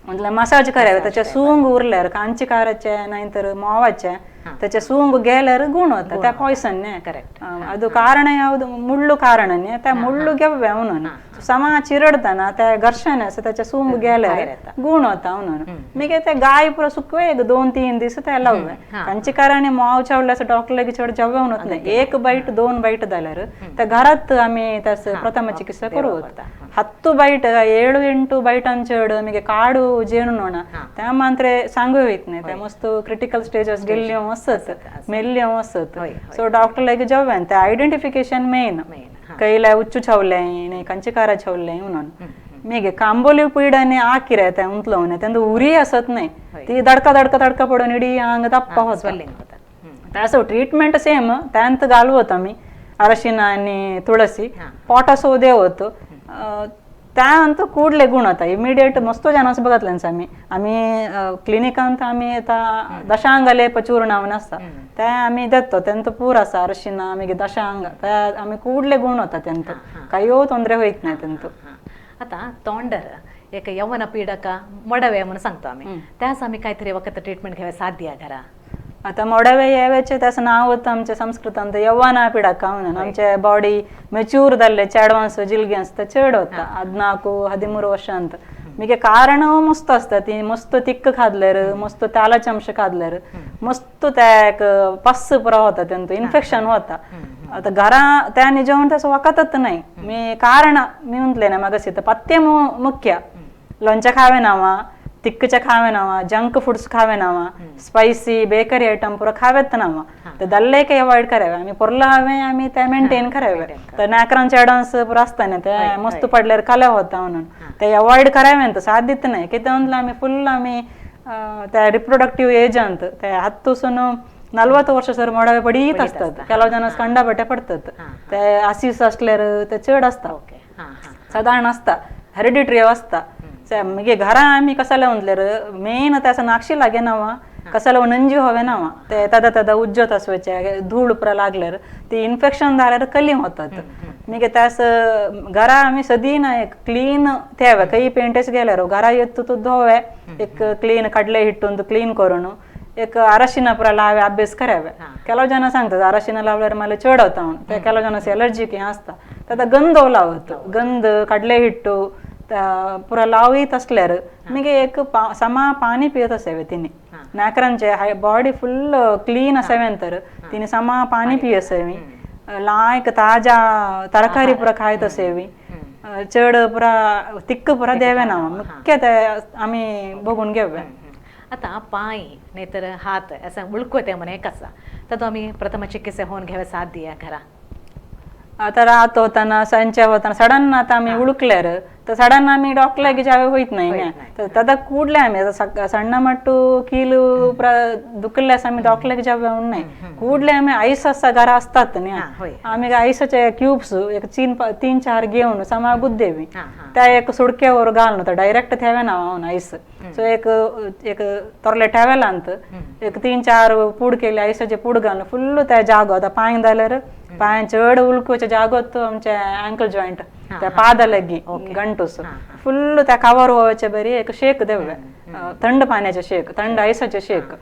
[SPEAKER 2] म्हणजे मसाज कराव्या त्याच्या सूंग उरल्यावर कांचीकाराच्या नाहीतर मावाच्या त्याचे सूंग गेल्यार गुण होता त्या पॉयसन
[SPEAKER 1] ಕರೆಕ್ಟ್
[SPEAKER 2] ಅದು ಕಾರಣ ಯಾವುದು ಮುಳ್ಳು ಕಾರಣನೇ त्या मुळ्ळू ಗೆವ್ವೆ ಅವನನ್ನು समा चिरडताना त्या घर्षणाचं त्याच्या सूंग गेल्यार गुण होता म्हणून मी ते गाय पुरा सुकवे 2-3 दिवस त्या लाववे त्यांची कारणे माव चावल्याचं डॉक्टरला चढ जेव्हा होत नाही 1 बाईट 2 बाईट जाल्यार त्या घरात आम्ही त्याच प्रथम चिकित्सा करू होता 10 बाईट 7-8 बाईटांचड मी काडू जेणून त्या मात्र सांगू येत नाही त्या मस्त क्रिटिकल स्टेजस गेल्ल्यो असत मेल्ल्यो असत सो डॉक्टरला जेव्हा त्या आयडेंटिफिकेशन मेन ಕೈಲ ಉಚ್ಚು ಚೌಲೆ ಕಂಚಿಕಾರ ಚೌಲೆ म्हणून मीगे कांबोली पिढ्याने आकिरे त्या उंतलवणे त्यांना उरी असत नाही ती दडका पडून इडी अंग दप्पा होत असं ट्रीटमेंट सेम त्यांत घालवत आम्ही अरशिना आणि तुळसी पोटासो देव होतो त्यानंतर कुडले गुण होता इमिडिएट मस्त जनास बघतल्याच आम्ही क्लिनिकांत आम्ही आता दशांग लेप चूर्ण असता त्या आम्ही देतो त्यांचं पूर असा अरशिना आम्ही दशांग त्या आम्ही कुडले गुण होता त्यांचं काही ತೊಂದರೆ होईत नाही त्यांचं
[SPEAKER 1] आता तोंडर एक यव्वन पीडक मोडवे म्हणून सांगतो आम्ही त्यास आम्ही काहीतरी वखत ट्रीटमेंट घ्यावे साध्य आहे घरा
[SPEAKER 2] आता मोडवे यावेचे त्याचं नाव होतं आमच्या संस्कृतांत यव्वाना पिडाका म्हणून आमच्या बॉडी मेच्यूर जाल्ल्याचे ॲडव्हान्स जिलगी असतं चड होता 14-13 वर्षांत मीगे कारण मस्त असता ती मस्त तिक्क खादल्यार मस्त तालाचे अंश खादल्यार मस्त त्या पस्स पुरा होता त्यांचं इन्फेक्शन होता आता घरा त्या जेवण तसं वखतच नाही मी कारण मी म्हटले ना मागस येतं पथ्य मुख्य लोणच्या खावे नावा तिक्कच्या खावे नावा जंक फूड्स खावे नावा स्पायसी बेकरी आयटम पुरा खावेत नावा तर दल्ले काही अवॉइड करावे आम्ही पुरला हवे आम्ही त्या मेंटेन करावे तर नॅकरांचे ॲडव्हान्स पुरा असताना ते मस्त पडल्यार कला होता म्हणून ते अवॉइड करावे तर साध्यत नाही किती म्हटलं आम्ही फुल आम्ही त्या रिप्रोडक्टिव्ह एज अंत त्या हತ್ತूसून 40 वर्ष सर मोडावे पडीत असतात ಕೆಲವು जन कंडा बटे पडतात ते आसीस असल्यार ते चड असता साधारण असता हेरिडिटरी असता मगे घरा आम्ही कसाला उंतल्यार मेन त्याचा नाक्षी लागे नावा कसाला नंजी हवे नावा ते तदा उज्जत असवायचे धूळ पुरा लागल्यार ती इन्फेक्शन जाल्यार कली होतात मीगे त्यास घरा आम्ही सदी ना एक क्लीन ठेवे काही पेंटेस गेल्यार घरा येत तो धोवे एक क्लीन कडले हिट्टून क्लीन करून एक अरशिना पुरा लावे अभ्यास करावे ಕೆಲವು जन सांगतात अरशिना लावल्यार मला चड होता म्हणून ते ಕೆಲವು जनाची एलर्जी की असता त्याचा गंध लावत गंध कडले हिट्टू पुरा लावीत असल्यार मीगे एक समा पाणी पियत असावे तिने नाकरांचे बॉडी फुल क्लीन असाव्यांतर तिने समा पाणी पिय असावी लायक ताजा तरकारी पुरा खायत असावी चड पुरा तिक्क पुरा देवे ना मुख्य ते आम्ही बघून घेवे
[SPEAKER 1] आता पाय नाहीतर हात असं उळकवते म्हणे कसा तर तो आम्ही प्रथम चिकित्सा होऊन घ्यावे साध्य आहे घरा
[SPEAKER 2] आता रात होताना संचय होताना सडन आता आम्ही उळकल्यार तर सडन आम्ही डॉक्टरला जावे होईत नाही ना तर तदा ಕೂಡಲೇ आम्ही ಸಣ್ಣ ಮಟ್ಟು ಕೀಲು दुखल्यास आम्ही डॉक्टरला जावे होऊन नाही ಕೂಡಲೇ आम्ही आईस असा घरा असतात ना आम्ही आईसाचे क्यूब्स एक 3-4 घेऊन समागुद देवी त्या एक सुडक्यावर घालून तर डायरेक्ट ठेवे ना आईस सो एक तोरले ठेवेला अंत एक 3-4 पूड केले आईसाचे पूड घालून फुल्ल त्या जागो आता पांय जाल्यार पांय चड उलकुचे जागोत आमचे अँकल जॉइंट त्या पादलगी गंटूस फुल्ल त्या कवर व्हायचे बरी एक शेक देवे थंड पाण्याचे शेक थंड आईसाचे शेक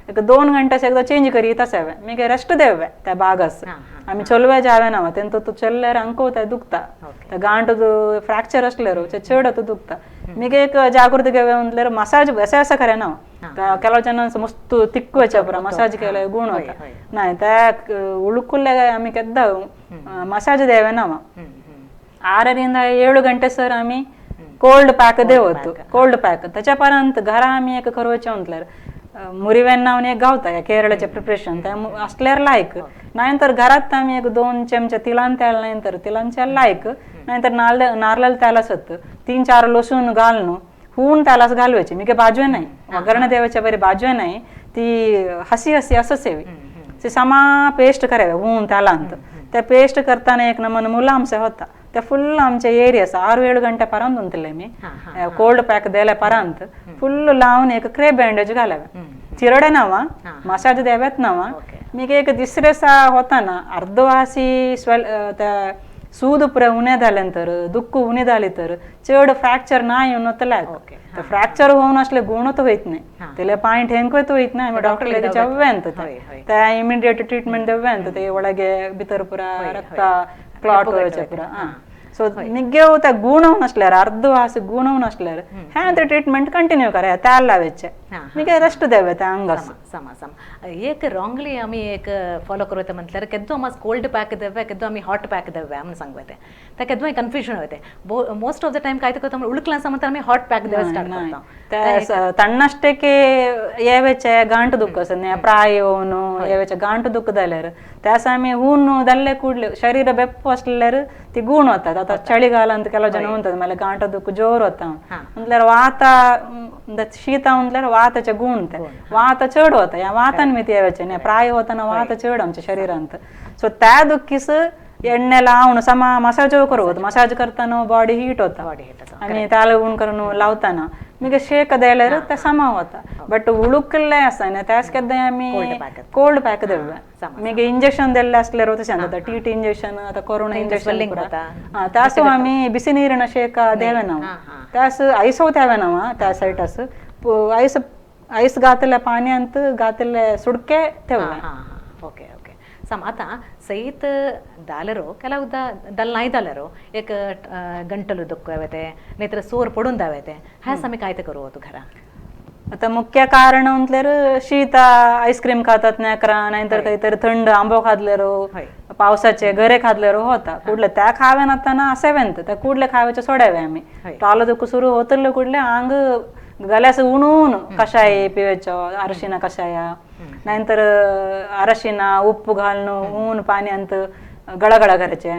[SPEAKER 2] एक 2 घंटे एकदा चेंज करीत असावे मी रेस्ट देवे त्या बागास आम्ही चलवे जावे ना तेंतो तू चलल्यार अंको त्या दुखता त्या गांठ फ्रॅक्चर असल्यार चड दुखता मी एक जागृती घेवे म्हटल्यार मसाज असं खरे ना ಕೆಲವು जन मस्त तिक्कचे पुरा मसाज केले गुण होता नाही त्या उळकुल्ले आम्ही केद्दा मसाज देवे ना 6-7 ಗಂಟೆ सर आम्ही कोल्ड पॅक देवतो कोल्ड पॅक त्याच्यापर्यंत घरा आम्ही एक करवचे म्हटल्यार मुरिवेन नावन एक गावता केरळाचे प्रिपरेशन त्या असल्यार लायक नाहीतर घरात आम्ही एक 2 चमचे तिलान तेल नाहीतर तिलांच्या लायक नाहीतर नारळ तेल असत 3-4 लसूण घालून हून त्यालाच घालवायची मी बाजवे नाही वगरण देवाच्या बरी बाजवे नाही ती हसी असं सेवी ते समा पेस्ट करावे हून त्याला अंत त्या पेस्ट करताना एक नमन मुलांसे होता त्या फुल आमच्या एरियास 6-7 ಗಂಟೆपर्यंत उंतले मी कोल्ड पॅक द्यायला पर्यंत फुल लावून एक क्रेप बँडेज घालावे चिरडे नावा मसाज द्याव्यात नावा मी एक 3रे होता ना अर्धवासी त्या सूद पुरे उणे जाल्यानंतर दुःख उणे जाली तर चड फ्रॅक्चर नाही होत तर फ्रॅक्चर होऊन असले गुणच होत नाही त्याला पाणी ठेंकत होत नाही आम्ही डॉक्टर जव्वेंत त्या इमिडिएट ट्रीटमेंट देव्वेंत ते ಒಳಗೆ ಬಿತರ ಪುರ ರಕ್ತ ಕ್ಲಾಟ್ ಹೋಯ್ತು ಪುರ सो निगे त्या गुणवून असल्यार अर्धवास गुणवून असल्यार ह्या ते ट्रीटमेंट कंटिन्यू करा त्याला लावायचे निगे रेस्ट द्यावे त्या अंगास
[SPEAKER 1] समा सम एक रॉंगली आम्ही एक फॉलो करूते म्हटल्यार केदो आम्हाला कोल्ड पॅक देवे केदो आम्ही हॉट पॅक देवे म्हणून सांगते त्या केदो कन्फ्युजन होते मोस्ट ऑफ द टाइम काय करतो आम्ही उळकला समज आम्ही हॉट पॅक देवे स्टार्ट करतो
[SPEAKER 2] त्या तಣ್ಣಷ್ಟಕ್ಕೆ येवेचे गांठ दुःख असने प्रायोनु येवेचे गांठ दुःख जाल्यार त्यास आम्ही हून दल्ले ಕೂಡಲೇ शरीर बेप्पू असल्यार ती गुण होतात आता ಚಳಿಗಾಲ ಅಂತ ಕೆಲವು ಜನ म्हणतात मला गांठ दुःख जोर होता म्हटल्यार वात शीत म्हटल्यार वाताचे गुण ते वात चढ होता या वातान मी येवेचे नाही प्राय होताना वात चढ आमच्या शरीरांत सो त्या दुःखीस ಎಣ್ಣೆ लावून समा मसाज करवत मसाज करताना बॉडी हीट होता आणि त्याला गुण करून लावताना मी शेक द्यायला ते समा होता बट उळुकले असताना त्यास केद्दा आम्ही कोल्ड पॅक देऊया मी इंजेक्शन दिले असल्यावर तसे सांगता टीटी इंजेक्शन आता कोरोना इंजेक्शन त्यास आम्ही बिसी ನೀರಿನ शेक देवे ना त्यास ಐಸ್ होत्यावे ना त्या साईटस ಐಸ್ ಐಸ್ घातल्या पाण्यात घातले सुडके ठेवले
[SPEAKER 1] ओके ओके सम आता सहित दालरो ಕೆಲವುದ दल नाही दालरो एक गंटಲು दुःख येते नाहीतर सोर पडून दावेते ह्या समय काय ते करू होतो घरा
[SPEAKER 2] आता मुख्य कारण म्हटल्यार शीत आईस्क्रीम खातात नेकरा नाहीतर काहीतरी थंड आंबो खातलेरो पावसाचे गरे खातलेरो होता कुठले त्या खाव्यान आताना असेवेंत त्या कुठले खाव्याचे सोडावे आम्ही टालो दुःख सुरू होतले कुठले अंग गल्यास उणून कषाय पिवेचो अरशिना कषाय नाहीतर अरशिना उप्पू घालून ऊन पाण्यात गळगळा करायचे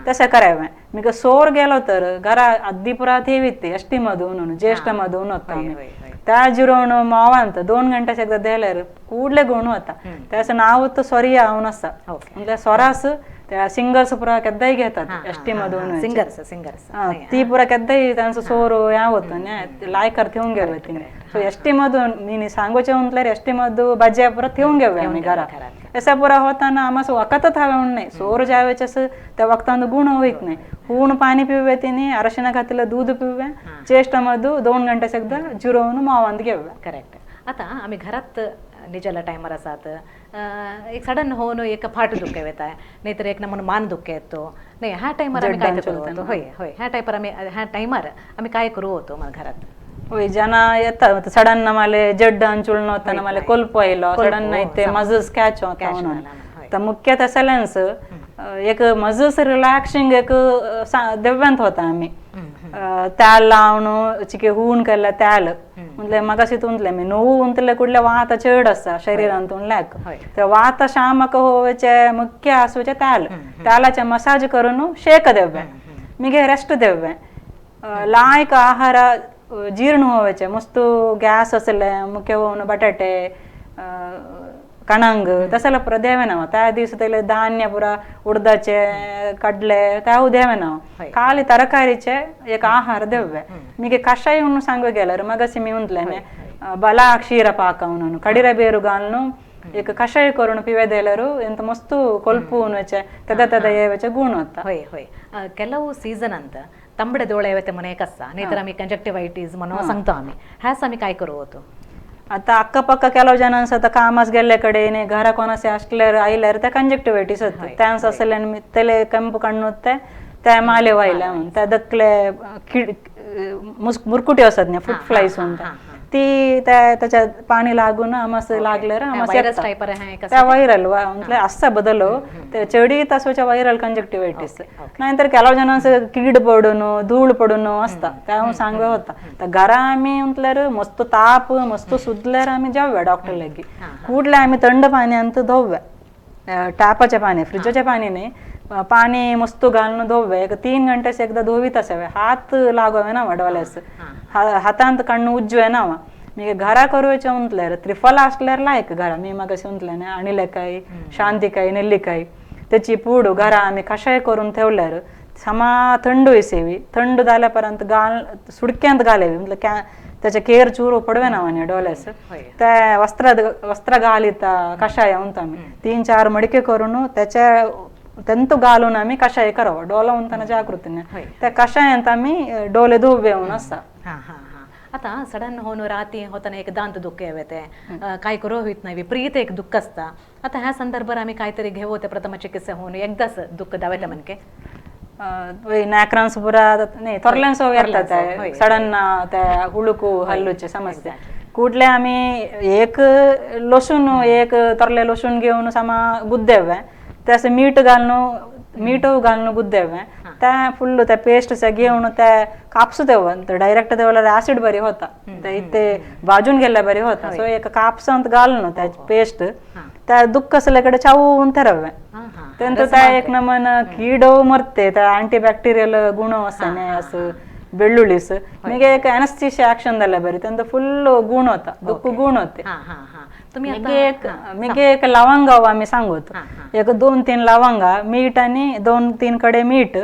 [SPEAKER 2] तसे करावे मी सोर गेलो तर घरा अद्दीपुरा ठेवीते अष्टी मधून ज्येष्ठ मधून होता त्या जिरोण मावांत 2 घंटे एकदा द्यायला कुठले गुण होता त्याचं नाव तर स्वरिया हाऊन असा म्हणजे स्वरास त्या सिंगर्स पुरा केद्दाही घेतात एसटी मधून
[SPEAKER 1] सिंगर्स
[SPEAKER 2] ती पुरा केद्दाही त्यांचं सोर या होतं लायकर ठेवून घ्यावे तिने सो एसटी मधून मी सांगूचे म्हटल्यार एसटी मधू बज्या पुरा ठेवून घ्यावे आम्ही घरा असा पुरा होताना आम्हाला वखतच हवे म्हणून नाही सोर ज्यावेळेस असं त्या वक्तांत गुण होईत नाही हून पाणी पिवे तिने अरशिना घातलेलं दूध पिवे चेष्ट मधू 2 घंटे एकदा जिरवून मावांत घेऊया
[SPEAKER 1] करेक्ट आता आम्ही घरात निजाला टायमर असतात एक सडन होऊन एक फाट दुःख येत आहे नाहीतर एक नमून मान दुःख येतो नाही ह्या टायमर आम्ही काय करू होतो होय होय ह्या टायमर आम्ही काय करू होतो मला घरात
[SPEAKER 2] होय जना येतात सडन मला जड्ड अंचुळण होताना मला कोल्प येलो सडन नाही ते मजस कॅच होता म्हणून तर मुख्य तसल्यान्स एक मजस रिलॅक्सिंग एक देव्यांत होता आम्ही त्याल लावून चिके हून केला त्याल म्हणजे मगाशी तुंतले मी नोವು उंतले कुठले वात चढ असा शरीरांतून लॅक ते वात शामक होवेचे मुख्य आसूचे त्यालाचे मसाज करून शेक देवे मिगे रेस्ट देवे लायक आहार जीर्ण होवेचे मस्त गॅस असले मुख्य होऊन बटाटे कणंग तसला पुरा देवे नाव त्या दिवस त्याला धान्य पुरा उडदाचे कडले त्या देवे नाव खाली तरकारीचे एक आहार देवे मी कषाय म्हणून सांगू गेल्यार मगाशी मी म्हटलें बला क्षीर पाक म्हणून कडिरे ಬೇರು घालून एक कषाय करून पिवे दिल्यार ಎಂತ मस्त ಕೊಲ್ಪೂನ್ ವೆಚ್ಚೆ ತದ ಏವೆಚ್ಚೆ ಗುಣ होता
[SPEAKER 1] होय होय ಕೆಲವು सीझन अंत तांबडे डोळे येते म्हणे कसा नाहीतर आम्ही कंजक्टिव्हायटीस म्हणून सांगतो आम्ही ह्याच आम्ही काय करू होतो
[SPEAKER 2] आता अक्कपक्क ಕೆಲವು जन आता कामास गेल्ल्याकडे घरा कोणासे असल्यार आयल्यार त्या कंजक्टिव्हायटीस होते त्यान्स असल्यान तेले कंप कण्णुತ್ತೆ त्या माले वायल्या त्या दकले मुरकुटी असत ना फूट फ्लायस म्हणता ती त्याच्या पाणी लागून आमस लागल्यार त्या ವೈರಲ್ म्हणजे असा बदलो ते चढी तासोच्या ವೈರಲ್ कंजक्टिव्हायटीस नाहीतर ಕೆಲವು जन कीड पडून धूळ पडून असता त्या सांगवे होता तर घरा आम्ही म्हटल्यार मस्त ताप मस्त सुदल्यार आम्ही जाऊया डॉक्टर लागी कुठले आम्ही थंड पाण्यात धोव्या टापाचे पाणी फ्रिजचे पाणी नाही पाणी मस्त घालून धोव्या एक 3 घंटे एकदा धोवीत असावे हात लागवे ना डोल्यास हातांत कण्णू उज्जवे ना मी घरा करूचे म्हटल्यार त्रिफला असल्यार लायक घरा मी मग असे म्हटले ना अणिलेकाई शांतिकाई नेल्लिकाई त्याची पूड घरा आम्ही कषाय करून ठेवल्यार समा थंड होईसेवी थंड जाल्यापर्यंत सुडक्यांत घालेवी म्हटलं त्याचे केर चूर पडवे ना म्हणे डोल्यास त्या वस्त्र घालीत कषाय म्हणतो आम्ही 3-4 मडके करून त्याच्या तेंतू घालून आम्ही कषाय करावं डोला उंताना जागृतीने
[SPEAKER 1] होय.
[SPEAKER 2] त्या कषायांत आम्ही डोले धुवेऊन असा
[SPEAKER 1] हा हा हा आता सडन होऊन राती होताना एक दांत दुःख येते काय करू होत नाही विपरीत एक दुःख असता आता ह्या संदर्भात आम्ही काहीतरी घेऊ ते प्रथम चिकित्सा होऊन एकदाच दुःख दावायला म्हणके
[SPEAKER 2] नाकरांस पुरा नाही थोरल्यांसो येतात
[SPEAKER 1] होय.
[SPEAKER 2] सडन त्या हुळुकू हल्लूचे समजते कुठले आम्ही एक लसूण एक तोरले लसूण घेऊन सामा गुद्देवे ते असं मीठ घालून गुद्देवे त्या फुल्ल त्या पेस्ट घेऊन त्या कापसू तेव्हा डायरेक्ट तेव्हा ऍसिड बरी होता ते इथे भाजून गेल्या बरी होता सो एक कापसांत घालून त्या पेस्ट त्या दुःख असल्याकडे चावून ठरवे त्यांचं त्या एक नमन किडो मरते त्या अँटीबॅक्टेरियल गुण असताना असं ಬೆಳ್ಳುಳ್ಳಿಸ್ ನಿಮಗೆ ಅನಸ್ಥಿಷಿಯಾ ಆಕ್ಷನ್ ದಲ್ಲ ಬರಿ ತಂದ ಫುಲ್ गुण होता दुःख गुण होते मिगे एक लवंगा आम्ही सांगतो एक 2-3 लवंगा मीठ आणि 2-3 कडे मीठ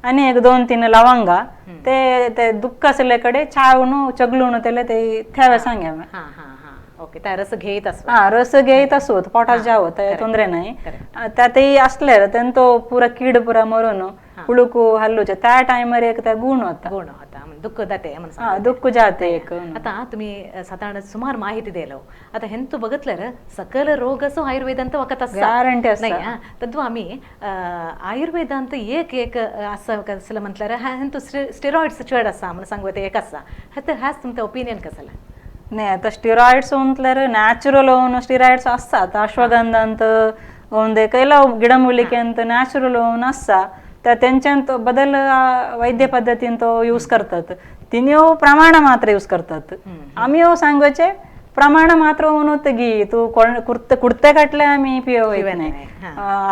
[SPEAKER 2] आणि एक 2-3 लवंगा ते दुःख असल्याकडे चावून चगलून त्याला ते ठेवा सांगा
[SPEAKER 1] ओके त्या रस घेत असतो
[SPEAKER 2] रस घेत असो पोटात जावं ತೊಂದರೆ नाही त्यातही असल्यावर त्यांनी तो पुरा कीड पुरा मरून हुळुकू हल्लूचे त्या टाइमवर एक त्या गुण होता
[SPEAKER 1] दुःख जाते
[SPEAKER 2] दुःख जाते एक
[SPEAKER 1] आता तुम्ही साधारण सुमार माहिती दिलो आता हेंतू बघितलं सकल रोग असो आयुर्वेदांत वखत
[SPEAKER 2] गॅरंटी
[SPEAKER 1] नाही तद्व आम्ही आयुर्वेदांत एक एक असं कसलं म्हटलं हेंतू स्टेरॉइड्स चढ असा म्हणून सांगू एक असा ह्याच तुमचं ओपिनियन कसलं
[SPEAKER 2] नाही आता स्टिरॉइड्स म्हटल्यार ನ್ಯಾಚುರಲ್ ಅವನು ಸ್ಟಿರಾಯ್ಡ್ಸ್ असतात अश्वगंधांत ಒಂದೇ ಕೆಲವು ಗಿಡಮೂಲಿಕೆ ಅಂತ ನ್ಯಾಚುರल ಅವನು असा त्या त्यांच्यात बदल वैद्य पद्धतीन तो यूज करतात तिने प्रमाण मात्र यूज करतात आम्ही सांगायचे प्रमाण मात्र होत गी तू कुर्ते कटले आम्ही पियो नाही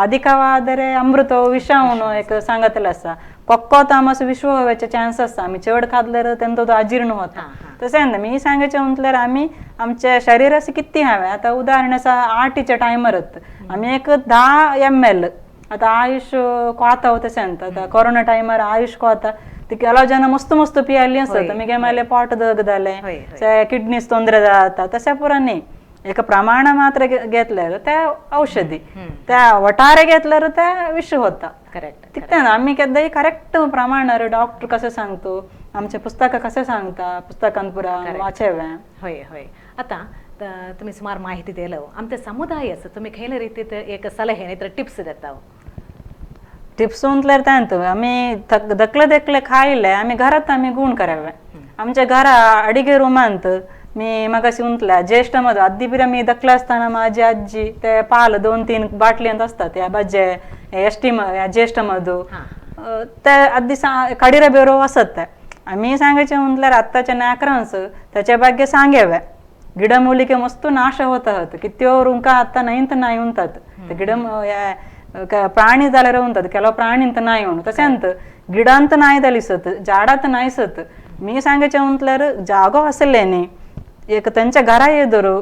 [SPEAKER 2] अधिकवादरे अमृत विष म्हणून एक सांगतलं असा पक्को तामस विश्व व्हायचे चान्स असता आम्ही चढ खाल्ल्यावर त्यांचा तो अजीर्ण होता तसे मी सांगायचे म्हटल्यावर आम्ही आमच्या शरीरास किती हवे आता उदाहरणाचा 8च्या टायमरत आम्ही एक 10 ml आता आयुष कोता होते सांगता आता कोरोना टाइमर आयुष कोता ते ಕೆಲವು ಜನ ಮಸ್ತ್ ಮಸ್ತ್ पियाली असत मिगे माले पोट दगदाले किडनीस ತೊಂದರೆ जाता तशा पुराने एक प्रमाण मात्र घेतल्यावर त्या औषधी त्या वटारे घेतल्यावर त्या विष होता करेक्ट आम्ही कधी करेक्ट प्रमाण डॉक्टर कसं सांगतो आमचे पुस्तक कसे सांगता पुस्तकांत पुरा वाचेव्या
[SPEAKER 1] होय होय आता तुम्ही सुमार माहिती दिलं आमच्या समुदायाचं तुम्ही खैल्या रीतीत एक सलहे नाही तर टिप्स देता
[SPEAKER 2] टिप्स म्हटल्यार त्यांत आम्ही दखले खायले आम्ही घरात आम्ही गुण करावे आमच्या घरा अडिगे रूमांत मी मगाशी उंटल्या ज्येष्ठ मधू आधी बिरा मी दखला असताना माझी आजी ते पाल 2-3 बाटल्यांत असतात या बज्जे एसटी ज्येष्ठ मधू ते आधी कडिरा बेरो असत आम्ही सांगायचे म्हटल्यार आत्ताच्या नाकरांस त्याच्या ಬಗ್ಗೆ सांगाव्या ಗಿಡಮೂಲಿಕೆ मस्त नाश होत आहात किती रुंका आता नाही उंतात ते ಗಿಡ प्राणी जाल्यार उंतात ಕೆಲವು प्राणींत नाही म्हणून तशेंत गिडांत नाही दलिसत झाडात नाहीसत मी सांगायचे म्हटल्यार जागो असलेने एक त्यांच्या घरा ಎದುರು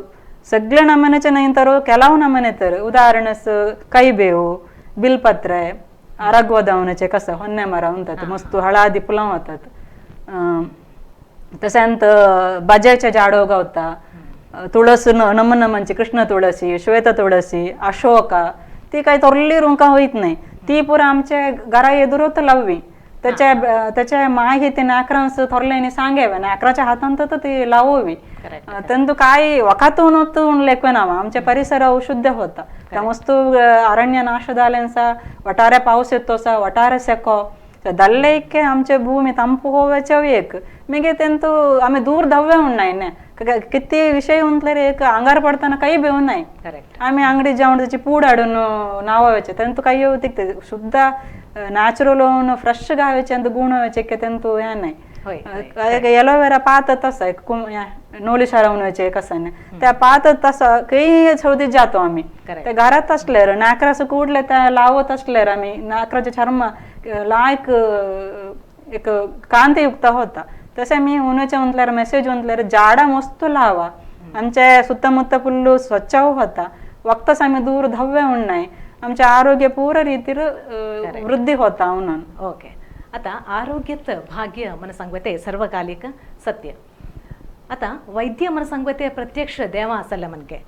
[SPEAKER 2] सगळे नमनेचे नाही तर ಕೆಲವು नमने तर उदाहरणस ಕೈಬೇವು बिलपत्रे आरोग्यवधावण्याचे कसं ಹೊನ್ನೆ ಮರ उंतात मस्त हळादी फुलं होतात तशेंत बज्याच्या झाडो गावता तुळस नमनमनची कृष्ण तुळसी श्वेत तुळसी अशोका ती काही तोरली रुंका होईत नाही ती पुरा आमच्या घरा ಎದುರುत लाववी त्याच्या माहिती नाकरांस थोरल्याने सांगावे नाकराच्या हातांत तर ती लाववी त्यांतू काय वखातून लेखवे नावा आमच्या परिसर शुद्ध होता त्या मस्त अरण्य नाश झाल्यांचा वटाऱ्या पाऊस येतोसा वटारे सेको दल्लेके आमचे भूमी ತಂಪು होवायचे एक मिगे त्यांतू आम्ही दूर धाव्या होऊन नाही ना किती विषय म्हटल्यार एक अंगार पडताना काही बेवून नाही आम्ही अंगडी जाऊन त्याची पूड हाडून नावायचे त्यांतू काही होते शुद्ध ನ್ಯಾಚುರಲ್ होऊन फ्रेश गावायचे ಅಂತ गुण व्हायचे की त्यांतू या नाही एलोवेरा पात तसा नोली शारवण्याचे कसं त्या पात तसा काही छवदीत जातो आम्ही त्या घरात असल्यावर नाकरास कुडले त्या लावत असल्यावर आम्ही नाकराचे चर्म लायक एक कांतीयुक्त होता तसे मी उन्हाच्या म्हटल्यावर मेसेज म्हटल्यावर झाडा मस्त लावा आमच्या सुತ್ತमुತ್ತ फुल्लू स्वच्छ होता वक्तच आम्ही दूर धाव्य होऊन नाही आमच्या आरोग्य पूर्ण रीतीर वृद्धी होता म्हणून
[SPEAKER 1] ओके आता आरोग्यात भाग्य मन सांगते सर्वकालिक सत्य आता वैद्य मन सांगते प्रत्यक्ष देवा असल्या मनके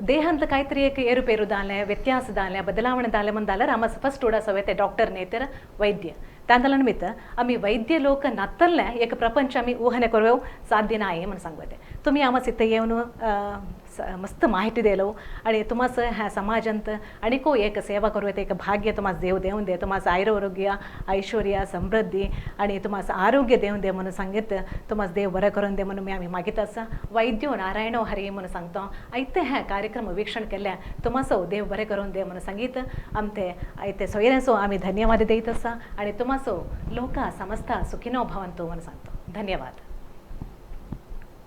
[SPEAKER 1] देहांतलं काहीतरी एक एरुपेरू जालें व्यत्यास जालें बदलावण जालें म्हणून जाल्यार आमी फस्ट उडा सवय ते डॉक्टर न्ही तर वैद्य तांदळा निमित्त आमी वैद्य लोक नातल्लें एक प्रपंच आमी ಊಹನೆ करूं साध्य नाही म्हणून सांगते तुम्ही आम्हाला इथं येऊन मस्त माहिती दिलो आणि तुम्हास ह्या समाजांत आणिको एक सेवा करू एक भाग्य तुम्हास देव देऊन दे तुम्हास आरोग्य ऐश्वर्य समृद्धी आणि तुम्हास आरोग्य देऊन दे म्हणून सांगित तुम्हास देव बरं करून दे म्हणून मी आम्ही मागित आसा वैद्यो नारायणो हरी म्हणून सांगतो ऐते ह्या कार्यक्रम वीक्षण केल्या तुम्हास देव बरे करून दे म्हणून सांगित आमते ऐते सोयऱ्यांसो आम्ही धन्यवाद देत आसा आणि तुम्हासो लोका समस्ता सुखिनो भवंतु म्हणून सांगतो धन्यवाद.